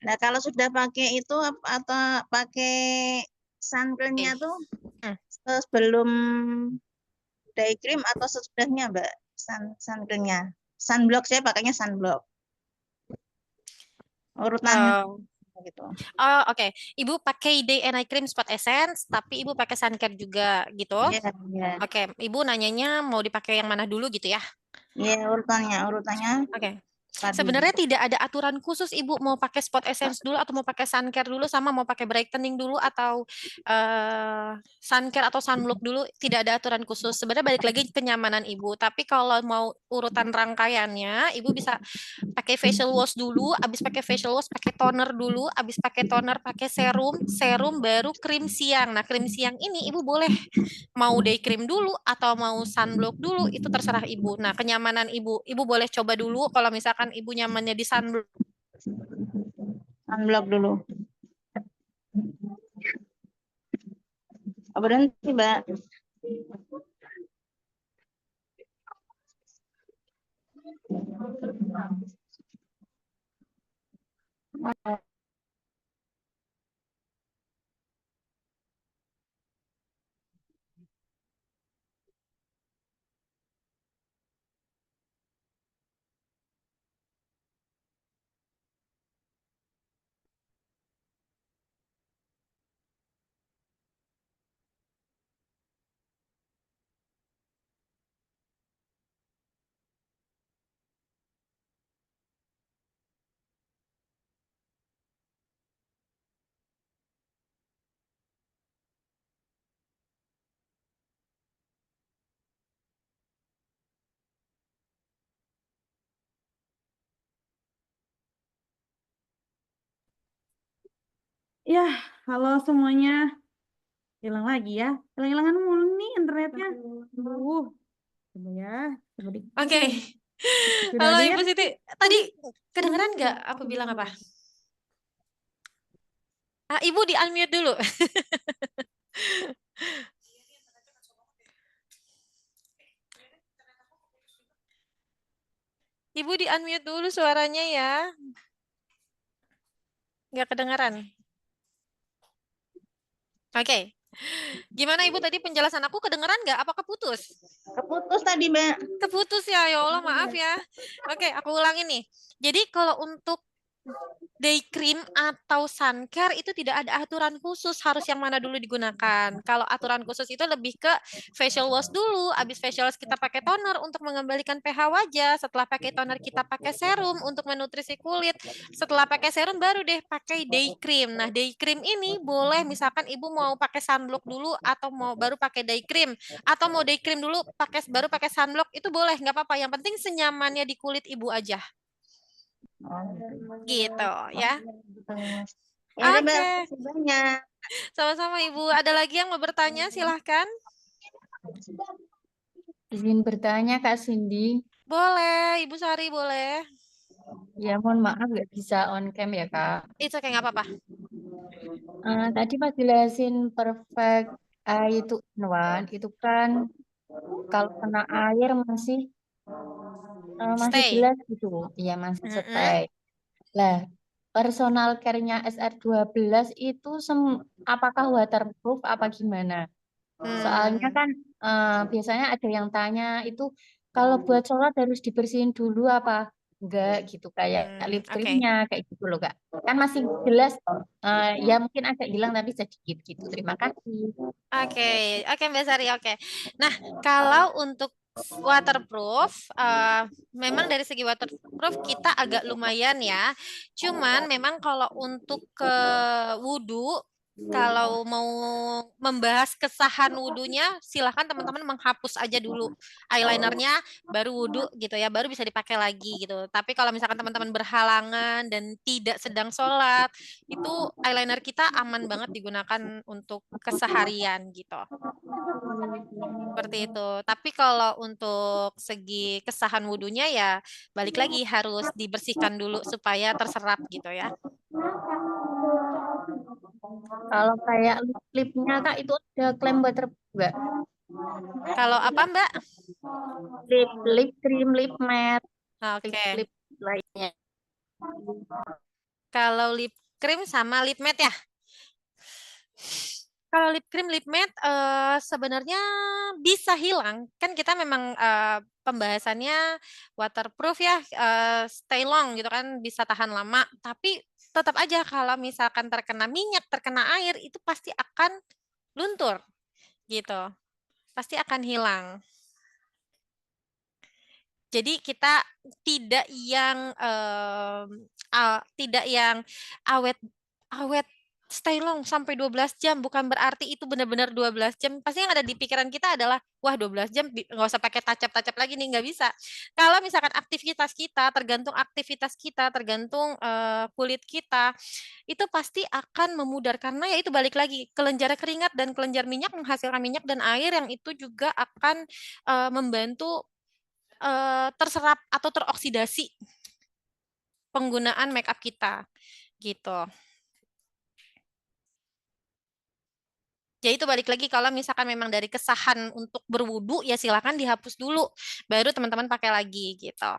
Nah kalau sudah pakai itu atau pakai sun creamnya tuh Hmm. sebelum day cream atau sesudahnya Mbak sun creamnya? Sunblock, saya pakainya sunblock. Urutannya Oh, gitu. oke. Ibu pakai day and night cream spot essence, tapi Ibu pakai suncare juga gitu. Iya, iya. Oke, Ibu nanyanya mau dipakai yang mana dulu gitu ya? Iya, urutannya Oke. tadi. Sebenarnya tidak ada aturan khusus Ibu mau pakai spot essence dulu atau mau pakai suncare dulu sama mau pakai brightening dulu atau suncare atau sunblock dulu, tidak ada aturan khusus. Sebenarnya balik lagi kenyamanan Ibu. Tapi kalau mau urutan rangkaiannya, Ibu bisa pakai facial wash dulu, abis pakai facial wash pakai toner dulu, abis pakai toner pakai serum, serum baru krim siang. Nah, krim siang ini Ibu boleh mau day cream dulu atau mau sunblock dulu, itu terserah Ibu. Nah, kenyamanan Ibu, Ibu boleh coba dulu kalau misalkan Ibu nyamannya di sunblock. Unblock dulu. Oh, berhenti, Mbak. Ya, halo semuanya. Hilang lagi ya. Hilang-hilangan mulu nih internetnya. Coba ya. Coba di. Oke. Sudah Halo hadir? Ibu Siti, tadi kedengeran nggak aku bilang apa? Ibu di unmute dulu. Ibu di unmute dulu suaranya ya. Nggak kedengeran. Oke. Gimana Ibu tadi penjelasan aku kedengeran nggak? Apakah putus? Keputus tadi, Mbak. Keputus ya, ya Allah maaf ya. Oke, aku ulangin nih. Jadi kalau untuk day cream atau sun care itu tidak ada aturan khusus harus yang mana dulu digunakan. Kalau aturan khusus itu lebih ke facial wash dulu, habis facial wash kita pakai toner untuk mengembalikan pH wajah, setelah pakai toner kita pakai serum untuk menutrisi kulit, setelah pakai serum baru deh pakai day cream. Nah, day cream ini boleh misalkan ibu mau pakai sunblock dulu atau mau baru pakai day cream atau mau day cream dulu baru pakai sunblock itu boleh, nggak apa-apa. Yang penting senyamannya di kulit ibu aja. Gitu ya. Ya udah, Mbak, Oke, makasih banyak. sama-sama Ibu. Ada lagi yang mau bertanya? Silahkan. Izin bertanya Kak Cindy. Boleh, Ibu Sari boleh. Ya mohon maaf nggak bisa on cam ya Kak. Itu kayak nggak apa-apa. Tadi pas jelasin perfect itu one itu kan kalau kena air masih masih Stay. jelas gitu. Iya masih Mm-mm. stay. Lah, personal care-nya SR12 itu apakah waterproof apa gimana? Soalnya Hmm. kan biasanya ada yang tanya itu kalau buat sholat harus dibersihin dulu apa enggak gitu kayak lip Oke. creamnya kayak gitu loh Kak. Kan masih jelas ya mungkin agak hilang tapi sedikit gitu. Terima kasih. Oke, oke Mbak Sari, oke. Nah, kalau untuk waterproof, memang dari segi waterproof kita agak lumayan ya. Cuman memang kalau untuk ke wudhu, kalau mau membahas kesahan wudhunya, silahkan teman-teman menghapus aja dulu eyelinernya, baru wudhu gitu ya, baru bisa dipakai lagi gitu. Tapi kalau misalkan teman-teman berhalangan dan tidak sedang sholat, itu eyeliner kita aman banget digunakan untuk keseharian gitu. Seperti itu. Tapi kalau untuk segi kesahan wudhunya ya balik lagi harus dibersihkan dulu supaya terserap gitu ya. Kalau kayak lip-lipnya Kak itu ada klaim waterproof enggak? Kalau apa Mbak? Lip cream, lip matte, Oke. lip lainnya. Kalau lip cream sama lip matte ya. Kalau lip cream, lip matte sebenarnya bisa hilang. Kan kita memang pembahasannya waterproof ya, stay long gitu kan, bisa tahan lama. Tapi tetap aja kalau misalkan terkena minyak, terkena air, itu pasti akan luntur gitu. Pasti akan hilang. Jadi kita tidak yang tidak yang awet awet stay long sampai 12 jam, bukan berarti itu benar-benar 12 jam. Pasti yang ada di pikiran kita adalah, wah 12 jam nggak usah pakai touch-up lagi nih, nggak bisa. Kalau misalkan aktivitas kita, tergantung kulit kita, itu pasti akan memudar. Karena ya itu balik lagi, kelenjar keringat dan kelenjar minyak menghasilkan minyak dan air yang itu juga akan membantu terserap atau teroksidasi penggunaan make up kita gitu. Ya itu balik lagi kalau misalkan memang dari kesahan untuk berwudu ya silakan dihapus dulu baru teman-teman pakai lagi gitu.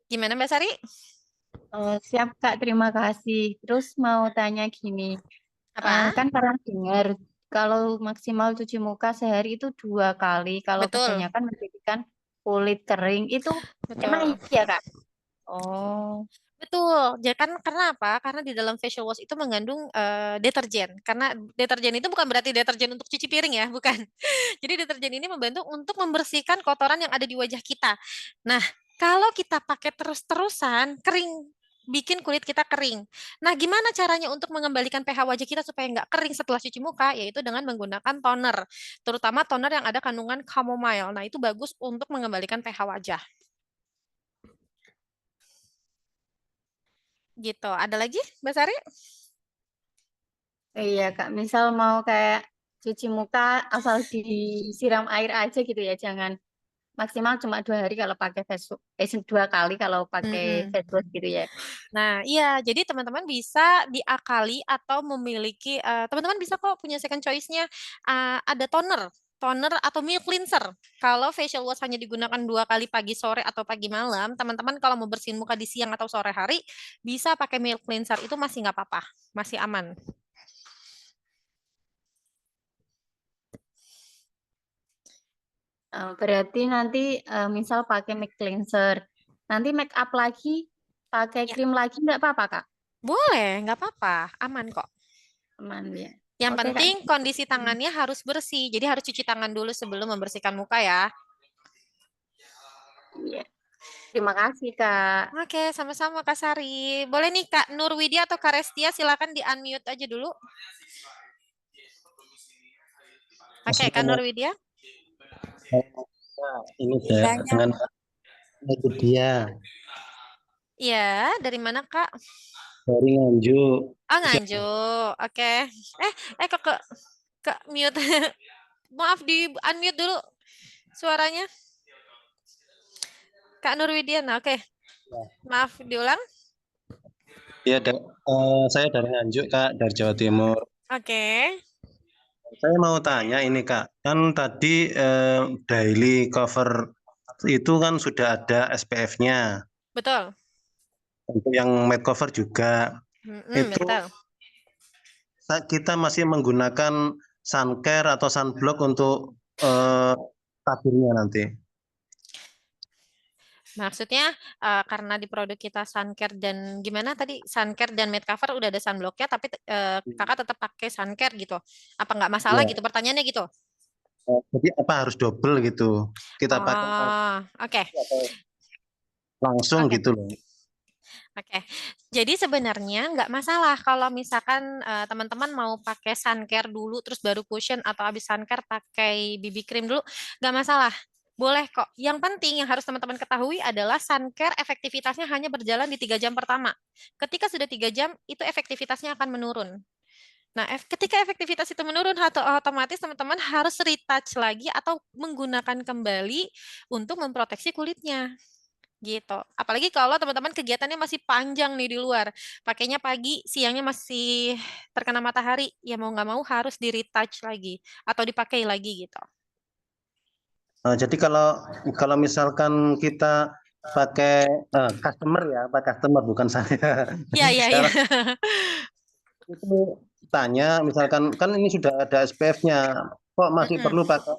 Gimana Mbak Sari? Oh, siap Kak, terima kasih. Terus mau tanya gini, Apa? kan pernah dengar kalau maksimal cuci muka sehari itu 2 kali, kalau Betul, kebanyakan menjadikan kulit kering. Itu emang betul. iya Kak? Oh, Betul. Ya kan karena apa? Karena di dalam facial wash itu mengandung deterjen. Karena deterjen itu bukan berarti deterjen untuk cuci piring ya, bukan. Jadi deterjen ini membantu untuk membersihkan kotoran yang ada di wajah kita. Nah, kalau kita pakai terus-terusan, kering, bikin kulit kita kering. Nah, gimana caranya untuk mengembalikan pH wajah kita supaya nggak kering setelah cuci muka? Yaitu dengan menggunakan toner. Terutama toner yang ada kandungan chamomile. Nah, itu bagus untuk mengembalikan pH wajah. Gitu. Ada lagi, Mbak Sari? iya Kak. Misal mau kayak cuci muka asal disiram air aja gitu ya, jangan maksimal cuma 2 hari kalau pakai face 2 kali kalau pakai Mm-mm. face wash gitu ya. Nah, iya, jadi teman-teman bisa diakali atau memiliki, teman-teman bisa kok punya second choice-nya, ada toner atau milk cleanser. Kalau facial wash hanya digunakan 2 kali pagi sore atau pagi malam, teman-teman kalau mau bersihin muka di siang atau sore hari, bisa pakai milk cleanser, itu masih nggak apa-apa, masih aman. Berarti nanti misal pakai make cleanser. Nanti make up lagi, pakai Ya. krim lagi nggak apa-apa, Kak? Boleh, nggak apa-apa, aman kok. Aman ya. Yang Oke, Kak. penting kondisi tangannya harus bersih. Jadi harus cuci tangan dulu sebelum membersihkan muka ya. Iya. Terima kasih, Kak. Oke, sama-sama Kak Sari. Boleh nih Kak Nurwidya atau Kak Restia, silakan di-unmute aja dulu. Oke, Kak Nurwidya. Ini dengan itu dia Iya, dari mana Kak? dari Nganjuk. Oh, Nganjuk. Oke. Kok mute. Maaf, di-unmute dulu suaranya. Kak Nurwidiana, oke. Maaf, diulang. Ya, saya dari Nganjuk, Kak, dari Jawa Timur. Oke. Saya mau tanya ini, Kak, kan tadi daily cover itu kan sudah ada SPF-nya. Betul. Untuk yang matte cover juga. Itu Betul. kita masih menggunakan sun care atau sunblock untuk tabirnya nanti. Maksudnya karena di produk kita sun care dan gimana tadi, sun care dan matte cover udah ada sunblocknya, tapi kakak tetap pakai sun care gitu. Apa nggak masalah Ya. gitu? Pertanyaannya gitu. Jadi apa harus double gitu? Kita pakai Oke. langsung gitu loh. Oke, jadi sebenarnya nggak masalah kalau misalkan teman-teman mau pakai sun care dulu, terus baru cushion, atau habis sun care pakai BB cream dulu, nggak masalah. Boleh kok. Yang penting yang harus teman-teman ketahui adalah sun care efektivitasnya hanya berjalan di 3 jam pertama. Ketika sudah 3 jam, itu efektivitasnya akan menurun. Nah, ketika efektivitas itu menurun, otomatis teman-teman harus retouch lagi atau menggunakan kembali untuk memproteksi kulitnya. Gitu. Apalagi kalau teman-teman kegiatannya masih panjang nih di luar. Pakainya pagi, siangnya masih terkena matahari, ya mau nggak mau harus di-retouch lagi atau dipakai lagi gitu. Jadi kalau misalkan kita pakai customer ya, Pak customer bukan saya. Iya. Itu tanya misalkan kan ini sudah ada SPF-nya, kok masih perlu pakai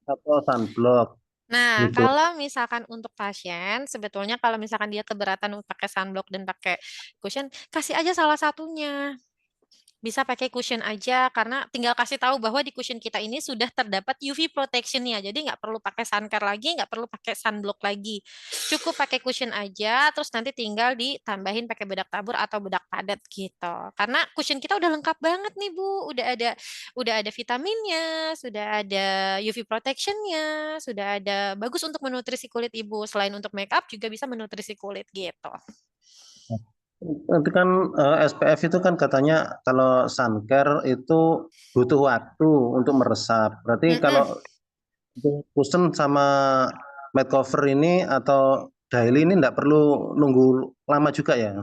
atau sunblock? Nah, Gitu. kalau misalkan untuk pasien, sebetulnya kalau misalkan dia keberatan pakai sunblock dan pakai cushion, kasih aja salah satunya. Bisa pakai cushion aja, karena tinggal kasih tahu bahwa di cushion kita ini sudah terdapat UV protection-nya. Jadi nggak perlu pakai sun care lagi, nggak perlu pakai sunblock lagi. Cukup pakai cushion aja, terus nanti tinggal ditambahin pakai bedak tabur atau bedak padat gitu. Karena cushion kita udah lengkap banget nih Bu, udah ada vitaminnya, sudah ada UV protection-nya, sudah ada bagus untuk menutrisi kulit Ibu. Selain untuk make up juga bisa menutrisi kulit gitu. Itu kan SPF itu kan katanya kalau sun care itu butuh waktu untuk meresap. Berarti kalau cushion sama matte cover ini atau daily ini enggak perlu nunggu lama juga ya?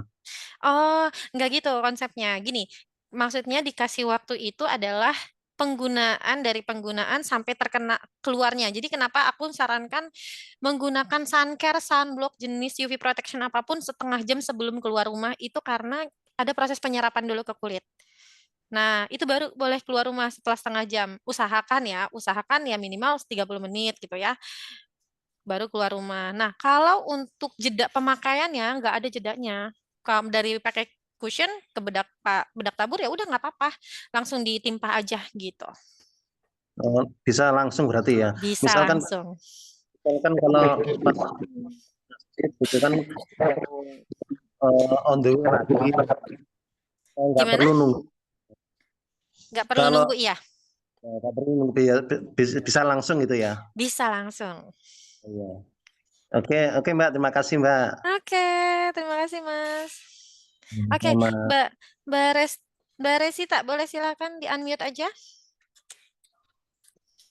Oh, nggak gitu konsepnya. Gini, maksudnya dikasih waktu itu adalah penggunaan sampai terkena keluarnya. Jadi kenapa aku sarankan menggunakan sun care, sunblock, jenis UV protection apapun setengah jam sebelum keluar rumah itu karena ada proses penyerapan dulu ke kulit. Nah, itu baru boleh keluar rumah setelah setengah jam. Usahakan ya minimal 30 menit gitu ya. Baru keluar rumah. Nah, kalau untuk jeda pemakaiannya nggak ada jedanya. Kalau dari pakai cushion ke bedak tabur ya udah nggak apa-apa, langsung ditimpa aja gitu. Bisa langsung berarti ya. Bisa Misalkan langsung. kalau itu kan on the way lagi, nggak perlu nunggu. Nggak perlu nunggu ya? Nggak perlu nunggu, bisa langsung gitu ya? Bisa langsung. Iya. Oke Mbak, terima kasih Mbak. Oke, terima kasih Mas. Oke, Mbak Resita, boleh silakan di-unmute aja.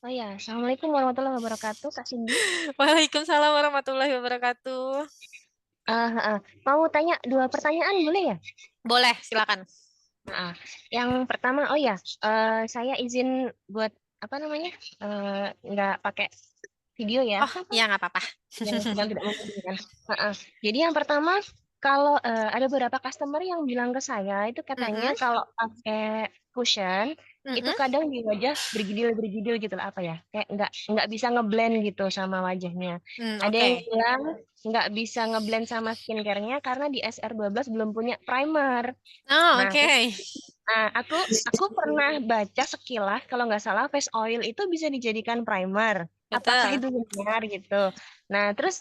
Oh ya, Assalamualaikum warahmatullahi wabarakatuh, Kak Cindy. Waalaikumsalam warahmatullahi wabarakatuh. Mau tanya 2 pertanyaan boleh ya? Boleh, silakan. Yang pertama, saya izin buat apa namanya, nggak pakai video ya. Oh, iya nggak apa-apa. Yang sedang tidak memungkinkan. Jadi yang pertama, kalau ada beberapa customer yang bilang ke saya itu katanya kalau pakai cushion itu Mm-mm. kadang di wajah bergidil gitu lah, apa ya, kayak nggak bisa ngeblend gitu sama wajahnya. Ada yang Oke. bilang nggak bisa ngeblend sama skincare-nya karena di SR12 belum punya primer. Oh, Nah, oke. aku pernah baca sekilas kalau nggak salah face oil itu bisa dijadikan primer. Apakah Betul. itu benar gitu? Nah, terus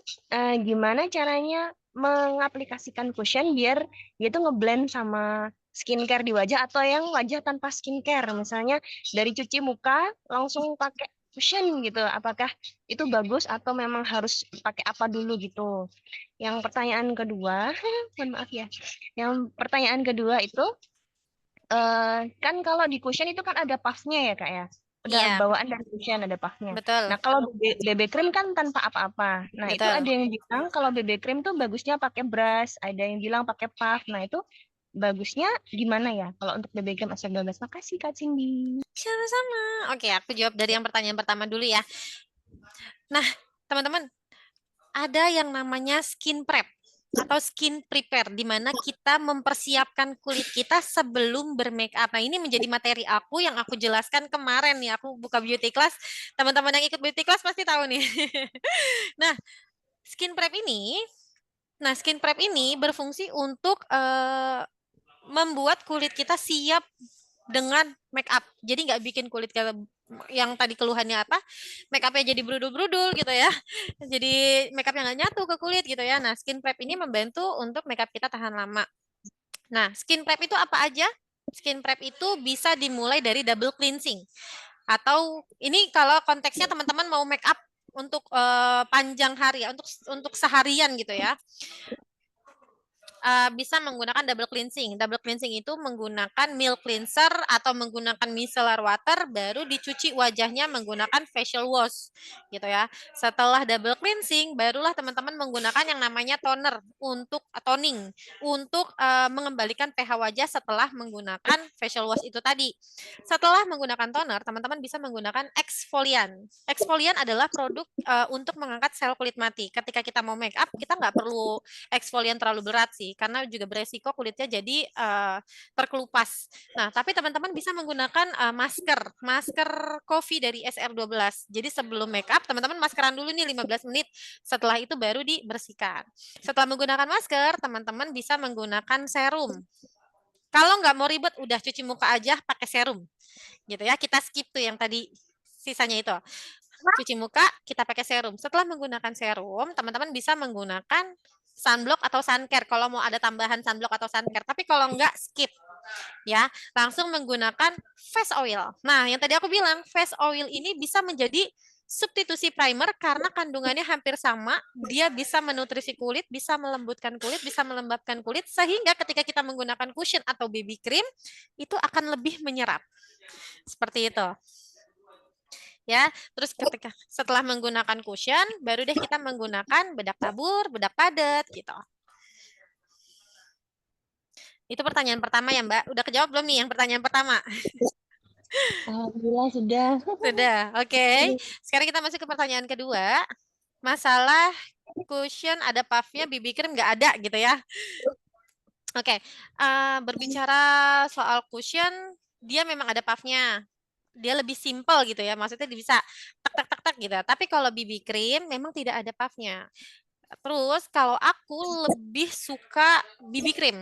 gimana caranya mengaplikasikan cushion biar dia tuh ngeblend sama skincare di wajah atau yang wajah tanpa skincare, misalnya dari cuci muka langsung pakai cushion gitu. Apakah itu bagus atau memang harus pakai apa dulu gitu? Yang pertanyaan kedua, mohon maaf ya. Yang pertanyaan kedua itu kan kalau di cushion itu kan ada puffnya ya Kak ya. Udah Iya, bawaan dari cushion ada puffnya. betul. Nah kalau BB cream kan tanpa apa-apa. Nah itu Betul. ada yang bilang kalau BB cream tuh bagusnya pakai brush, ada yang bilang pakai puff. Nah itu bagusnya gimana ya kalau untuk BB cream SR12? Makasih Kak Cindy. Sama-sama. Oke, aku jawab dari yang pertanyaan pertama dulu ya. Nah, teman-teman, ada yang namanya skin prep atau skin prepare, di mana kita mempersiapkan kulit kita sebelum bermake up. Nah, ini menjadi materi aku yang aku jelaskan kemarin nih. Aku buka beauty class. Teman-teman yang ikut beauty class pasti tahu nih. Nah, skin prep ini, skin prep ini berfungsi untuk membuat kulit kita siap dengan make up. Jadi nggak bikin kulit kita yang tadi keluhannya apa, make upnya jadi brudul-brudul gitu ya. Jadi make up yang nggak nyatu ke kulit gitu ya. Nah, skin prep ini membantu untuk make up kita tahan lama. Nah, skin prep itu apa aja? Skin prep itu bisa dimulai dari double cleansing. Atau ini kalau konteksnya teman-teman mau make up untuk panjang hari, untuk seharian gitu ya. Bisa menggunakan double cleansing. Double cleansing itu menggunakan milk cleanser atau menggunakan micellar water, baru dicuci wajahnya menggunakan facial wash, gitu ya. Setelah double cleansing, barulah teman-teman menggunakan yang namanya toner untuk toning, untuk mengembalikan pH wajah setelah menggunakan facial wash itu tadi. Setelah menggunakan toner, teman-teman bisa menggunakan exfoliant. Exfoliant adalah produk untuk mengangkat sel kulit mati. Ketika kita mau make up, kita nggak perlu eksfolian terlalu berat sih, karena juga beresiko kulitnya jadi terkelupas. Nah, tapi teman-teman bisa menggunakan masker coffee dari SR12. Jadi sebelum make up, teman-teman maskeran dulu nih 15 menit. Setelah itu baru dibersihkan. Setelah menggunakan masker, teman-teman bisa menggunakan serum. Kalau nggak mau ribet, udah cuci muka aja pakai serum. Gitu ya, kita skip tuh yang tadi sisanya itu. Cuci muka, kita pakai serum. Setelah menggunakan serum, teman-teman bisa menggunakan sunblock atau suncare kalau mau ada tambahan sunblock atau suncare. Tapi kalau enggak, skip. Ya, langsung menggunakan face oil. Nah, yang tadi aku bilang, face oil ini bisa menjadi substitusi primer karena kandungannya hampir sama. Dia bisa menutrisi kulit, bisa melembutkan kulit, bisa melembabkan kulit, sehingga ketika kita menggunakan cushion atau BB cream, itu akan lebih menyerap. Seperti itu. Ya, terus setelah menggunakan cushion, baru deh kita menggunakan bedak tabur, bedak padat gitu. Itu pertanyaan pertama ya, Mbak. Udah kejawab belum nih yang pertanyaan pertama? Alhamdulillah sudah. Sudah, oke. Sekarang kita masuk ke pertanyaan kedua. Masalah cushion ada puffnya, BB cream nggak ada gitu ya. Oke, berbicara soal cushion, dia memang ada puffnya. Dia lebih simple gitu ya, maksudnya dia bisa tak gitu. Tapi kalau BB cream memang tidak ada puffnya. Terus kalau aku lebih suka BB cream.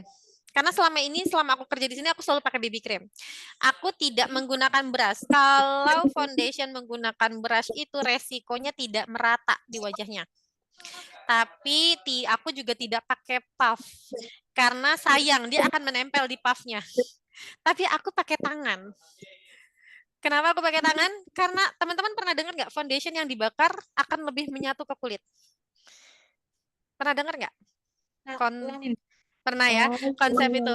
Karena selama aku kerja di sini aku selalu pakai BB cream. Aku tidak menggunakan brush. Kalau foundation menggunakan brush itu resikonya tidak merata di wajahnya. Tapi aku juga tidak pakai puff. Karena sayang dia akan menempel di puffnya. Tapi aku pakai tangan. Kenapa aku pakai tangan? Karena teman-teman pernah dengar nggak foundation yang dibakar akan lebih menyatu ke kulit? Pernah dengar nggak? Pernah ya, konsep itu.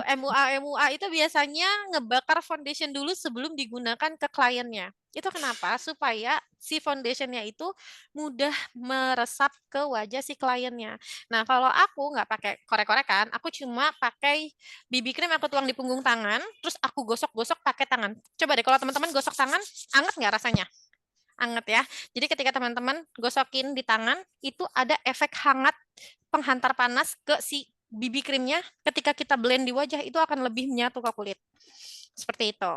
MUA itu biasanya ngebakar foundation dulu sebelum digunakan ke kliennya. Itu kenapa? Supaya si foundationnya itu mudah meresap ke wajah si kliennya. Nah, kalau aku nggak pakai korek-korekan, aku cuma pakai BB cream, aku tuang di punggung tangan, terus aku gosok-gosok pakai tangan. Coba deh kalau teman-teman gosok tangan, anget nggak rasanya? Anget ya. Jadi ketika teman-teman gosokin di tangan, itu ada efek hangat penghantar panas ke si BB creamnya. Ketika kita blend di wajah, itu akan lebih menyatu ke kulit. Seperti itu.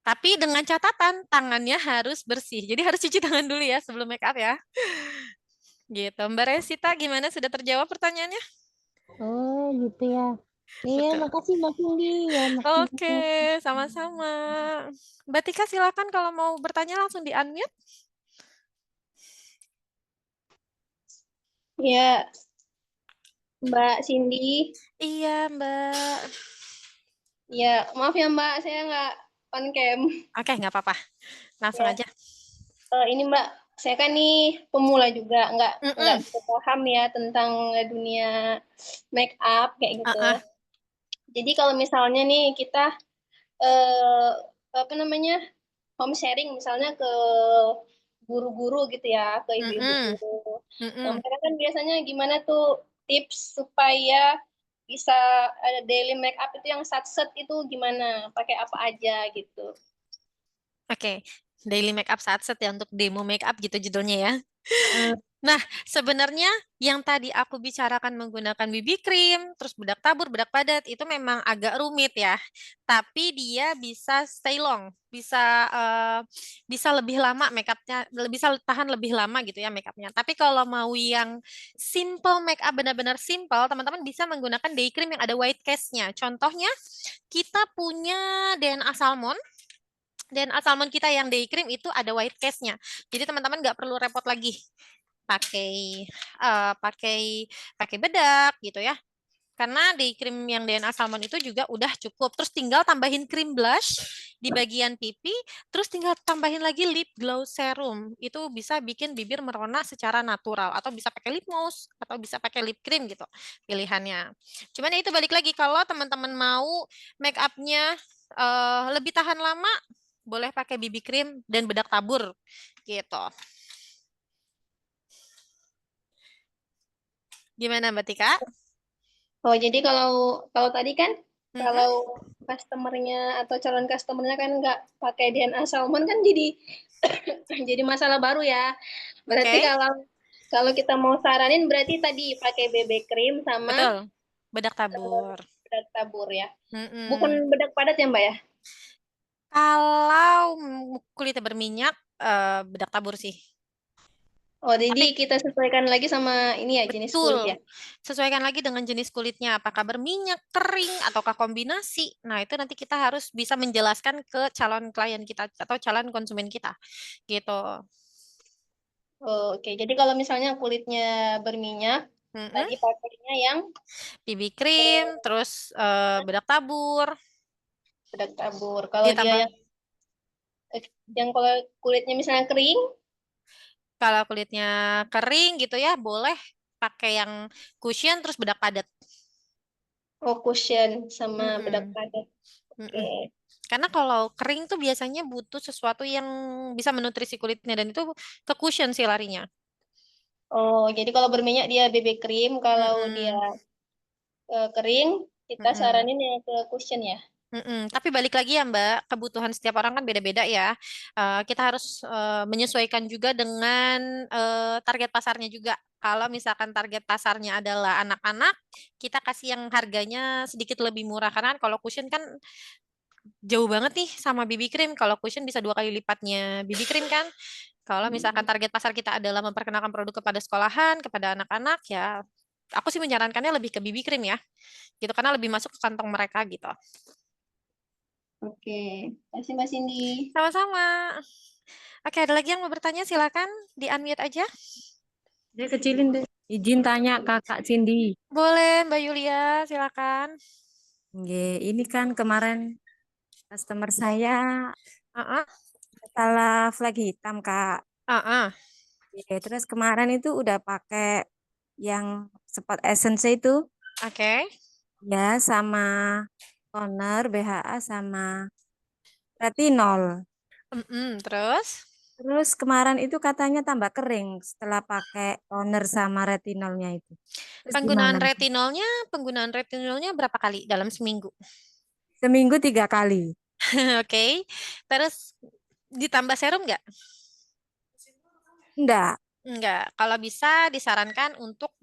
Tapi dengan catatan tangannya harus bersih. Jadi harus cuci tangan dulu ya sebelum make up ya. Gitu. Mbak Resita gimana? Sudah terjawab pertanyaannya? Oh, gitu ya. Iya, Betul. makasih Mbak Cindy ya. Oke, sama-sama. Mbak Tika silakan kalau mau bertanya langsung di-unmute. Ya, Mbak Cindy. Iya, Mbak. Ya, maaf ya Mbak, saya nggak on cam. Oke, nggak apa-apa. Langsung Ya. aja. Ini Mbak, saya kan nih pemula juga, nggak bisa paham ya tentang dunia make up kayak gitu. Jadi kalau misalnya nih kita apa namanya home sharing misalnya ke guru-guru gitu ya, ke ibu-ibu guru. Nah, mereka kan biasanya gimana tuh tips supaya bisa ada daily make up itu yang set itu gimana? Pakai apa aja gitu. Oke, daily make up set ya untuk demo make up gitu judulnya ya. Nah, sebenarnya yang tadi aku bicarakan menggunakan BB cream, terus bedak tabur, bedak padat, itu memang agak rumit ya. Tapi dia bisa stay long, bisa lebih lama make upnya, bisa tahan lebih lama gitu ya make upnya. Tapi kalau mau yang simple make up, benar-benar simple, teman-teman bisa menggunakan day cream yang ada white cast-nya. Contohnya, kita punya DNA Salmon. Dan salmon kita yang day cream itu ada white cast-nya. Jadi teman-teman nggak perlu repot lagi pakai pakai bedak gitu ya. Karena day cream yang DNA salmon itu juga udah cukup. Terus tinggal tambahin cream blush di bagian pipi, terus tinggal tambahin lagi lip glow serum. Itu bisa bikin bibir merona secara natural atau bisa pakai lip gloss atau bisa pakai lip cream gitu pilihannya. Cuman ya itu balik lagi kalau teman-teman mau make up-nya lebih tahan lama, boleh pakai BB cream dan bedak tabur gitu. Gimana Mbak Tika? Oh, jadi kalau tadi kan kalau customernya atau calon customernya kan nggak pakai DNA salmon kan jadi jadi masalah baru ya. Berarti kalau kita mau saranin berarti tadi pakai BB cream sama betul, bedak tabur. Bedak tabur ya. Bukan bedak padat ya Mbak ya? Kalau kulitnya berminyak, bedak tabur sih. Oh, jadi kita sesuaikan lagi sama ini ya, jenis kulit ya? Sesuaikan lagi dengan jenis kulitnya, apakah berminyak, kering, ataukah kombinasi. Nah, itu nanti kita harus bisa menjelaskan ke calon klien kita atau calon konsumen kita. Gitu. Oh, oke, jadi kalau misalnya kulitnya berminyak, tadi pakainya yang BB cream, terus bedak tabur. Bedak tabur. Kalau dia yang kalau kulitnya misalnya kering? Kalau kulitnya kering gitu ya, boleh pakai yang cushion terus bedak padat. Oh, cushion sama bedak padat. Oke. Karena kalau kering tuh biasanya butuh sesuatu yang bisa menutrisi kulitnya dan itu ke cushion sih larinya. Oh, jadi kalau berminyak dia BB cream, kalau dia kering kita saranin yang ke cushion ya. Tapi balik lagi ya Mbak, kebutuhan setiap orang kan beda-beda ya. Kita harus menyesuaikan juga dengan target pasarnya juga. Kalau misalkan target pasarnya adalah anak-anak, kita kasih yang harganya sedikit lebih murah. Karena kalau cushion kan jauh banget nih sama BB cream. Kalau cushion bisa 2 kali lipatnya BB cream kan. Kalau misalkan target pasar kita adalah memperkenalkan produk kepada sekolahan, kepada anak-anak, ya aku sih menyarankannya lebih ke BB cream ya. Gitu, karena lebih masuk ke kantong mereka gitu. Oke, terima kasih Mbak Cindy. Sama-sama. Oke, ada lagi yang mau bertanya? Silakan di-unmute aja. Dia kecilin deh. Izin tanya Kakak Cindy. Boleh, Mbak Yulia, silakan. Ini kan kemarin customer saya masalah flag hitam, Kak. Terus kemarin itu udah pakai yang spot essence itu. Oke. Ya, sama toner, BHA, sama retinol. Terus kemarin itu katanya tambah kering setelah pakai toner sama retinolnya itu. Terus Penggunaan retinolnya berapa kali dalam seminggu? Seminggu 3 kali. Oke. Terus ditambah serum nggak? Enggak. Enggak. Kalau bisa disarankan untuk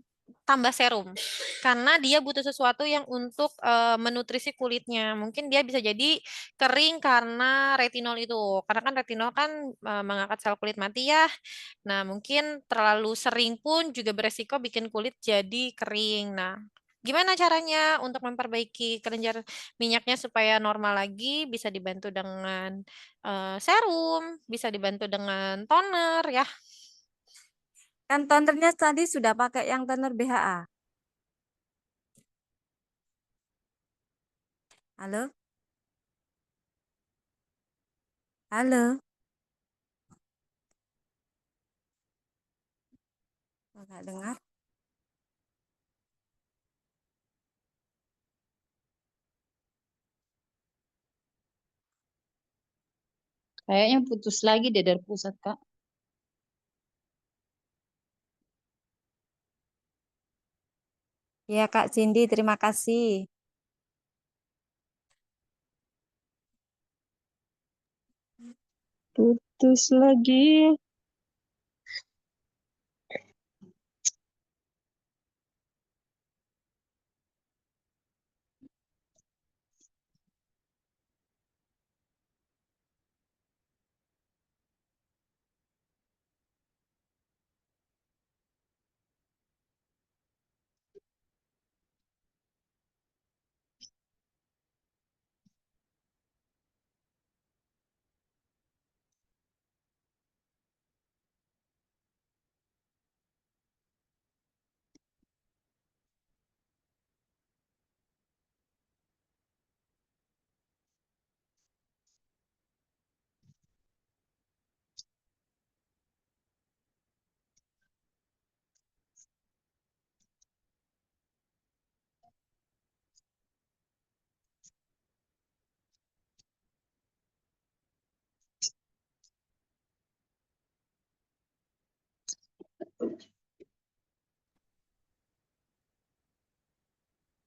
tambah serum karena dia butuh sesuatu yang untuk menutrisi kulitnya. Mungkin dia bisa jadi kering karena retinol itu. Karena kan retinol kan mengangkat sel kulit mati ya. Nah, mungkin terlalu sering pun juga beresiko bikin kulit jadi kering. Nah, gimana caranya untuk memperbaiki kelenjar minyaknya supaya normal lagi? Bisa dibantu dengan serum, bisa dibantu dengan toner ya. Kan tonernya tadi sudah pakai yang toner BHA. Halo? Halo? Enggak dengar? Kayaknya putus lagi deh dari pusat, Kak. Ya, Kak Cindy, terima kasih. Putus lagi.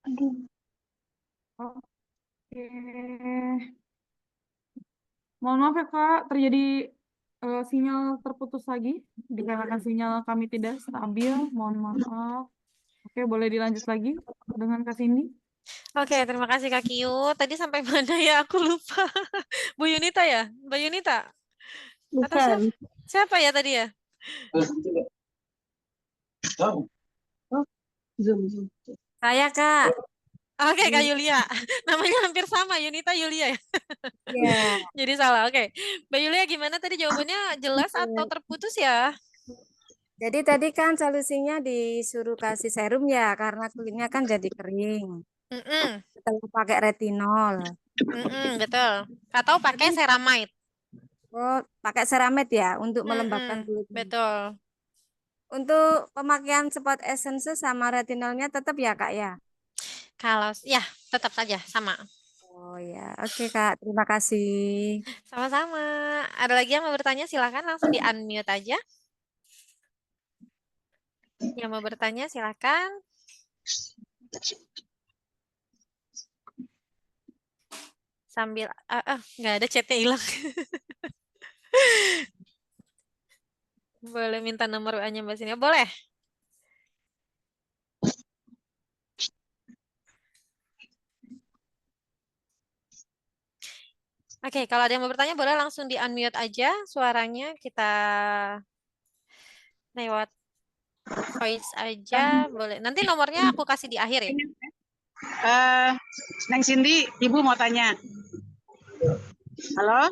Aduh. Oke. Mohon maaf ya Kak, terjadi sinyal terputus lagi dikarenakan sinyal kami tidak stabil. Mohon maaf. Oke, boleh dilanjut lagi dengan Kak Cindy. Oke, terima kasih Kak Kiyu. Tadi sampai mana ya? Aku lupa. Bu Yunita ya? Mbak Yunita? Atau Bukan. siapa ya tadi ya? Oh, Zoom. Saya, Kak. Oke, Kak Yulia. Namanya hampir sama, Yunita Yulia ya. Iya. Jadi salah. Oke. Mbak Yulia gimana tadi jawabannya? Jelas atau terputus ya? Jadi tadi kan solusinya disuruh kasih serum ya, karena kulitnya kan jadi kering. Setelah pakai retinol. Betul. Atau pakai ceramide. Oh, pakai ceramide ya untuk melembabkan kulitnya. Betul. Untuk pemakaian spot essence sama retinolnya tetap ya Kak ya? Kalau ya tetap saja sama. Oh ya, oke Kak, terima kasih. Sama-sama. Ada lagi yang mau bertanya? Silakan langsung di unmute aja. Yang mau bertanya silakan. Sambil nggak ada chatnya hilang. Boleh minta nomor WA-nya Mbak Sini? Boleh. Oke, kalau ada yang mau bertanya boleh langsung di unmute aja suaranya, kita lewat voice aja boleh. Nanti nomornya aku kasih di akhir ya. Neng Cindy, Ibu mau tanya. Halo?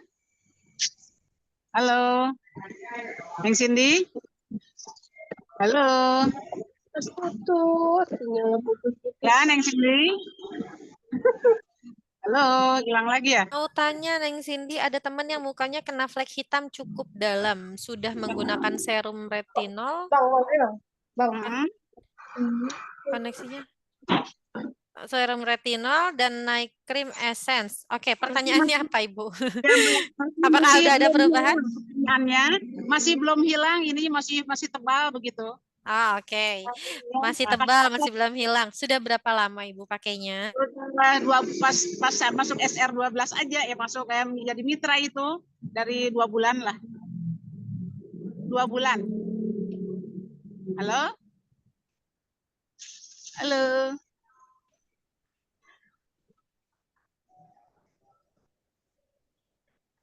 Halo? Neng Cindy? Halo? Putus. Ya, Neng Cindy? Halo, hilang lagi ya? Mau tanya Neng Cindy, ada teman yang mukanya kena flek hitam cukup dalam, sudah menggunakan serum retinol? Bang. Koneksinya? Serum retinol dan night cream essence. Oke, pertanyaannya apa Ibu? Apakah ada perubahan? Pertanyaannya masih belum hilang, ini masih tebal begitu. Oke. Masih tebal, masih belum hilang. Sudah berapa lama Ibu pakainya? Pas saya masuk SR 12 aja ya, masuk kayak jadi mitra itu dari 2 bulan lah. 2 bulan. Halo? Halo.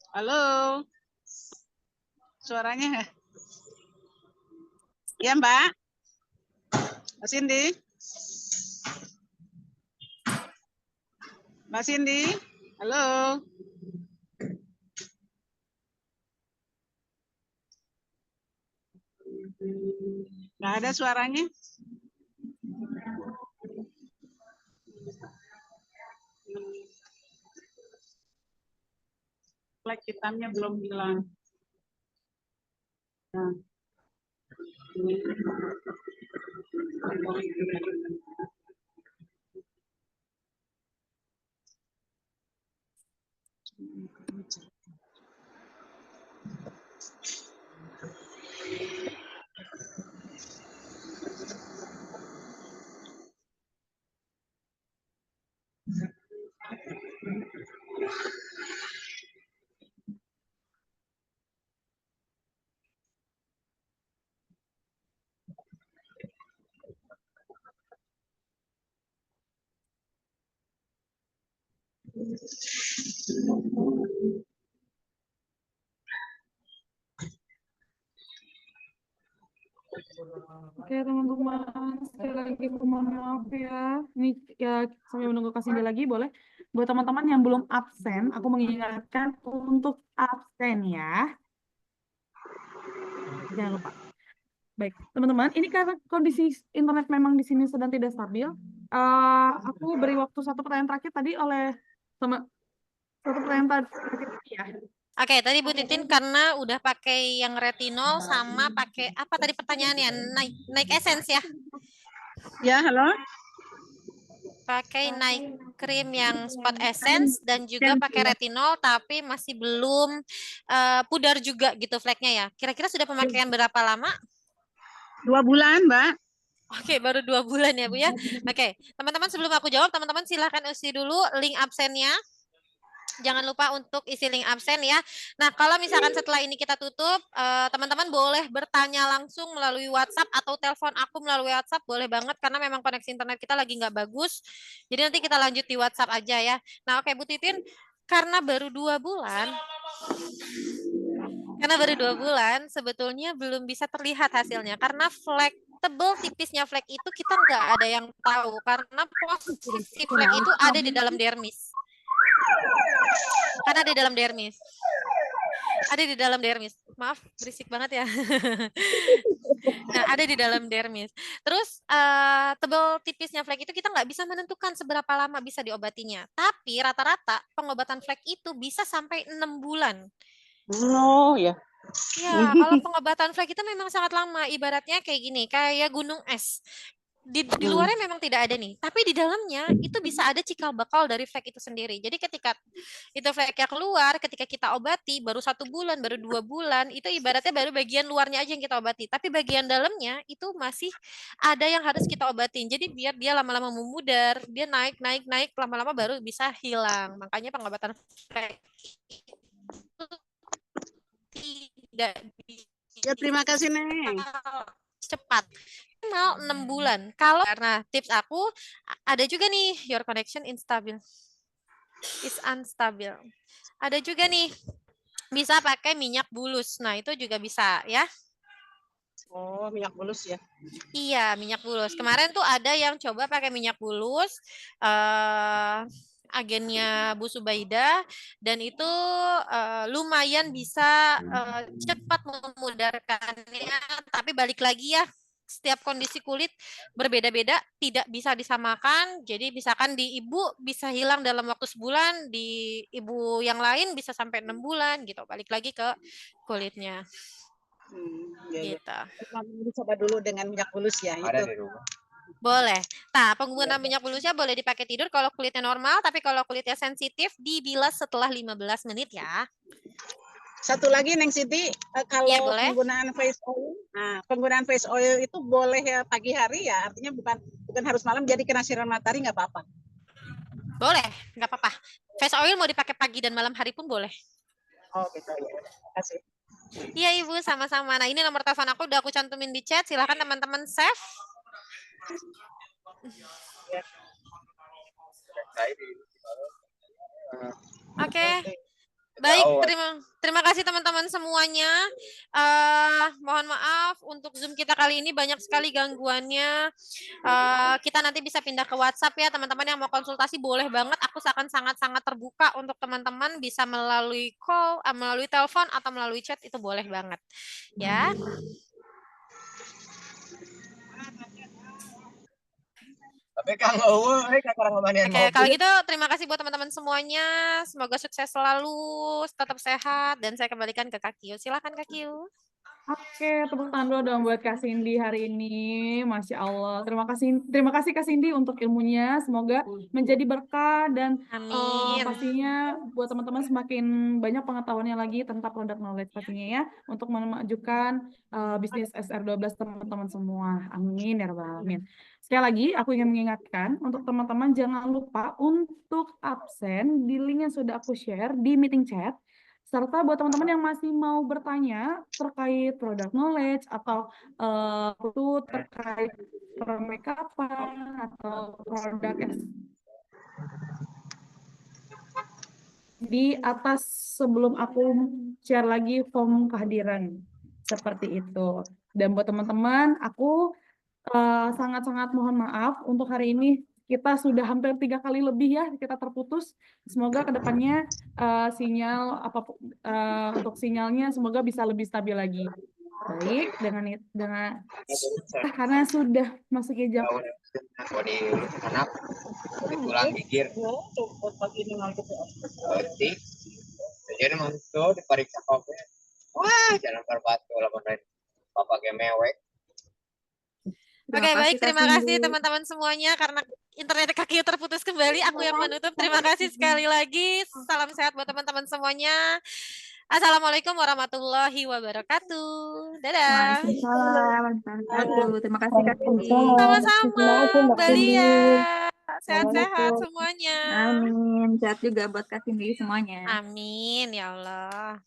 Halo. Suaranya? Ya, Mbak. Mbak Cindy. Mbak Cindy. Halo. Nggak ada suaranya. Flag hitamnya belum hilang. Nah. Oke teman-teman, sekali lagi aku mohon maaf ya. Ini ya sambil menunggu Kak Cindy lagi boleh. Buat teman-teman yang belum absen, aku mengingatkan untuk absen ya. Jangan lupa. Baik, teman-teman, ini karena kondisi internet memang di sini sedang tidak stabil. Aku beri waktu satu pertanyaan terakhir tadi oleh satu pertanyaan terakhir ya. Oke, tadi Bu Titin karena udah pakai yang retinol sama pakai apa tadi pertanyaannya? Naik essence ya? Ya, halo. Pakai night cream yang spot essence dan juga pakai retinol tapi masih belum pudar juga gitu fleknya ya. Kira-kira sudah pemakaian berapa lama? 2 bulan, Mbak. Oke, baru 2 bulan ya Bu ya. Oke, teman-teman sebelum aku jawab, teman-teman silahkan isi dulu link absennya. Jangan lupa untuk isi link absen ya. Nah, kalau misalkan setelah ini kita tutup, teman-teman boleh bertanya langsung melalui WhatsApp atau telepon aku melalui WhatsApp, boleh banget karena memang koneksi internet kita lagi nggak bagus. Jadi nanti kita lanjut di WhatsApp aja ya. Nah, oke Bu Titin, karena baru 2 bulan, sebetulnya belum bisa terlihat hasilnya karena flek tebel tipisnya flek itu kita nggak ada yang tahu karena posisi flek itu ada di dalam dermis. Karena di dalam dermis. Ada di dalam dermis. Maaf, berisik banget ya. Nah, ada di dalam dermis. Terus tebal tipisnya flek itu kita nggak bisa menentukan seberapa lama bisa diobatinya. Tapi rata-rata pengobatan flek itu bisa sampai 6 bulan. Oh, ya. Ya, kalau pengobatan flek itu memang sangat lama. Ibaratnya kayak gini, kayak gunung es. Di luarnya memang tidak ada nih, tapi di dalamnya itu bisa ada cikal bakal dari flek itu sendiri. Jadi ketika itu fleknya keluar, ketika kita obati baru 1 bulan, baru 2 bulan, itu ibaratnya baru bagian luarnya aja yang kita obati. Tapi bagian dalamnya itu masih ada yang harus kita obatin. Jadi biar dia lama-lama memudar, dia naik, lama-lama baru bisa hilang. Makanya pengobatan flek itu tidak Ya, terima kasih, Neng. cepat. Minimal 6 bulan. Kalau karena tips aku ada juga nih your connection instabil. Is unstable. Ada juga nih bisa pakai minyak bulus. Nah, itu juga bisa ya. Oh, minyak bulus ya. Iya, minyak bulus. Kemarin tuh ada yang coba pakai minyak bulus agennya Bu Subaidah dan itu lumayan bisa cepat memudarkannya, tapi balik lagi ya, setiap kondisi kulit berbeda-beda, tidak bisa disamakan. Jadi misalkan di ibu bisa hilang dalam waktu sebulan, di ibu yang lain bisa sampai 6 bulan gitu. Balik lagi ke kulitnya. Ya, gitu. Coba dulu dengan minyak bulus ya. Ada itu. di rumah. Boleh. Nah, penggunaan minyak bulusnya boleh dipakai tidur kalau kulitnya normal, tapi kalau kulitnya sensitif dibilas setelah 15 menit ya. Satu lagi Neng Siti, kalau Iya, boleh. penggunaan face oil itu boleh ya pagi hari ya, artinya bukan harus malam, jadi kena sinar matahari nggak apa-apa. Boleh, nggak apa-apa. Face oil mau dipakai pagi dan malam hari pun boleh. Oh gitu ya, terima kasih. Iya Ibu, sama-sama. Nah, ini nomor telepon aku udah aku cantumin di chat. Silakan teman-teman save. Oke. Baik, terima kasih teman-teman semuanya. Mohon maaf untuk Zoom kita kali ini banyak sekali gangguannya. Kita nanti bisa pindah ke WhatsApp ya, teman-teman yang mau konsultasi boleh banget. Aku akan sangat-sangat terbuka untuk teman-teman bisa melalui call, melalui telepon atau melalui chat itu boleh banget. Ya. Tapi Kang Oke, kalau gitu terima kasih buat teman-teman semuanya. Semoga sukses selalu, tetap sehat, dan saya kembalikan ke Kak Kyu. Silakan Kak Kyu. Oke, tepuk tangan dulu dong buat Kak Cindy hari ini. Masya Allah. Terima kasih Kak Cindy untuk ilmunya. Semoga menjadi berkah dan pastinya buat teman-teman semakin banyak pengetahuannya lagi tentang product knowledge pastinya ya. Untuk memajukan bisnis SR12 teman-teman semua. Amin ya rabbal alamin. Sekali lagi, aku ingin mengingatkan untuk teman-teman jangan lupa untuk absen di link yang sudah aku share di meeting chat. Serta buat teman-teman yang masih mau bertanya terkait product knowledge atau itu terkait permakeupan atau produk di atas sebelum aku share lagi form kehadiran seperti itu. Dan buat teman-teman, aku sangat-sangat mohon maaf untuk hari ini. Kita sudah hampir 3 kali lebih ya kita terputus. Semoga kedepannya sinyal untuk sinyalnya semoga bisa lebih stabil lagi. Baik, dengan karena sudah masuknya jam. Tulang gigir. Jadi mantu diperiksa kopi. Wah, jalan berbatu lamun bapak gemewek. Oke, baik. Terima kasih teman-teman semuanya karena internet kaki terputus kembali. Aku yang menutup. Terima kasih sekali lagi. Salam sehat buat teman-teman semuanya. Assalamualaikum warahmatullahi wabarakatuh. Dadah. Waalaikumsalam. Terima kasih Kak Cindy. Sama-sama. Mbak Lia. Sehat-sehat semuanya. Amin. Sehat juga buat Kak Cindy semuanya. Amin ya Allah.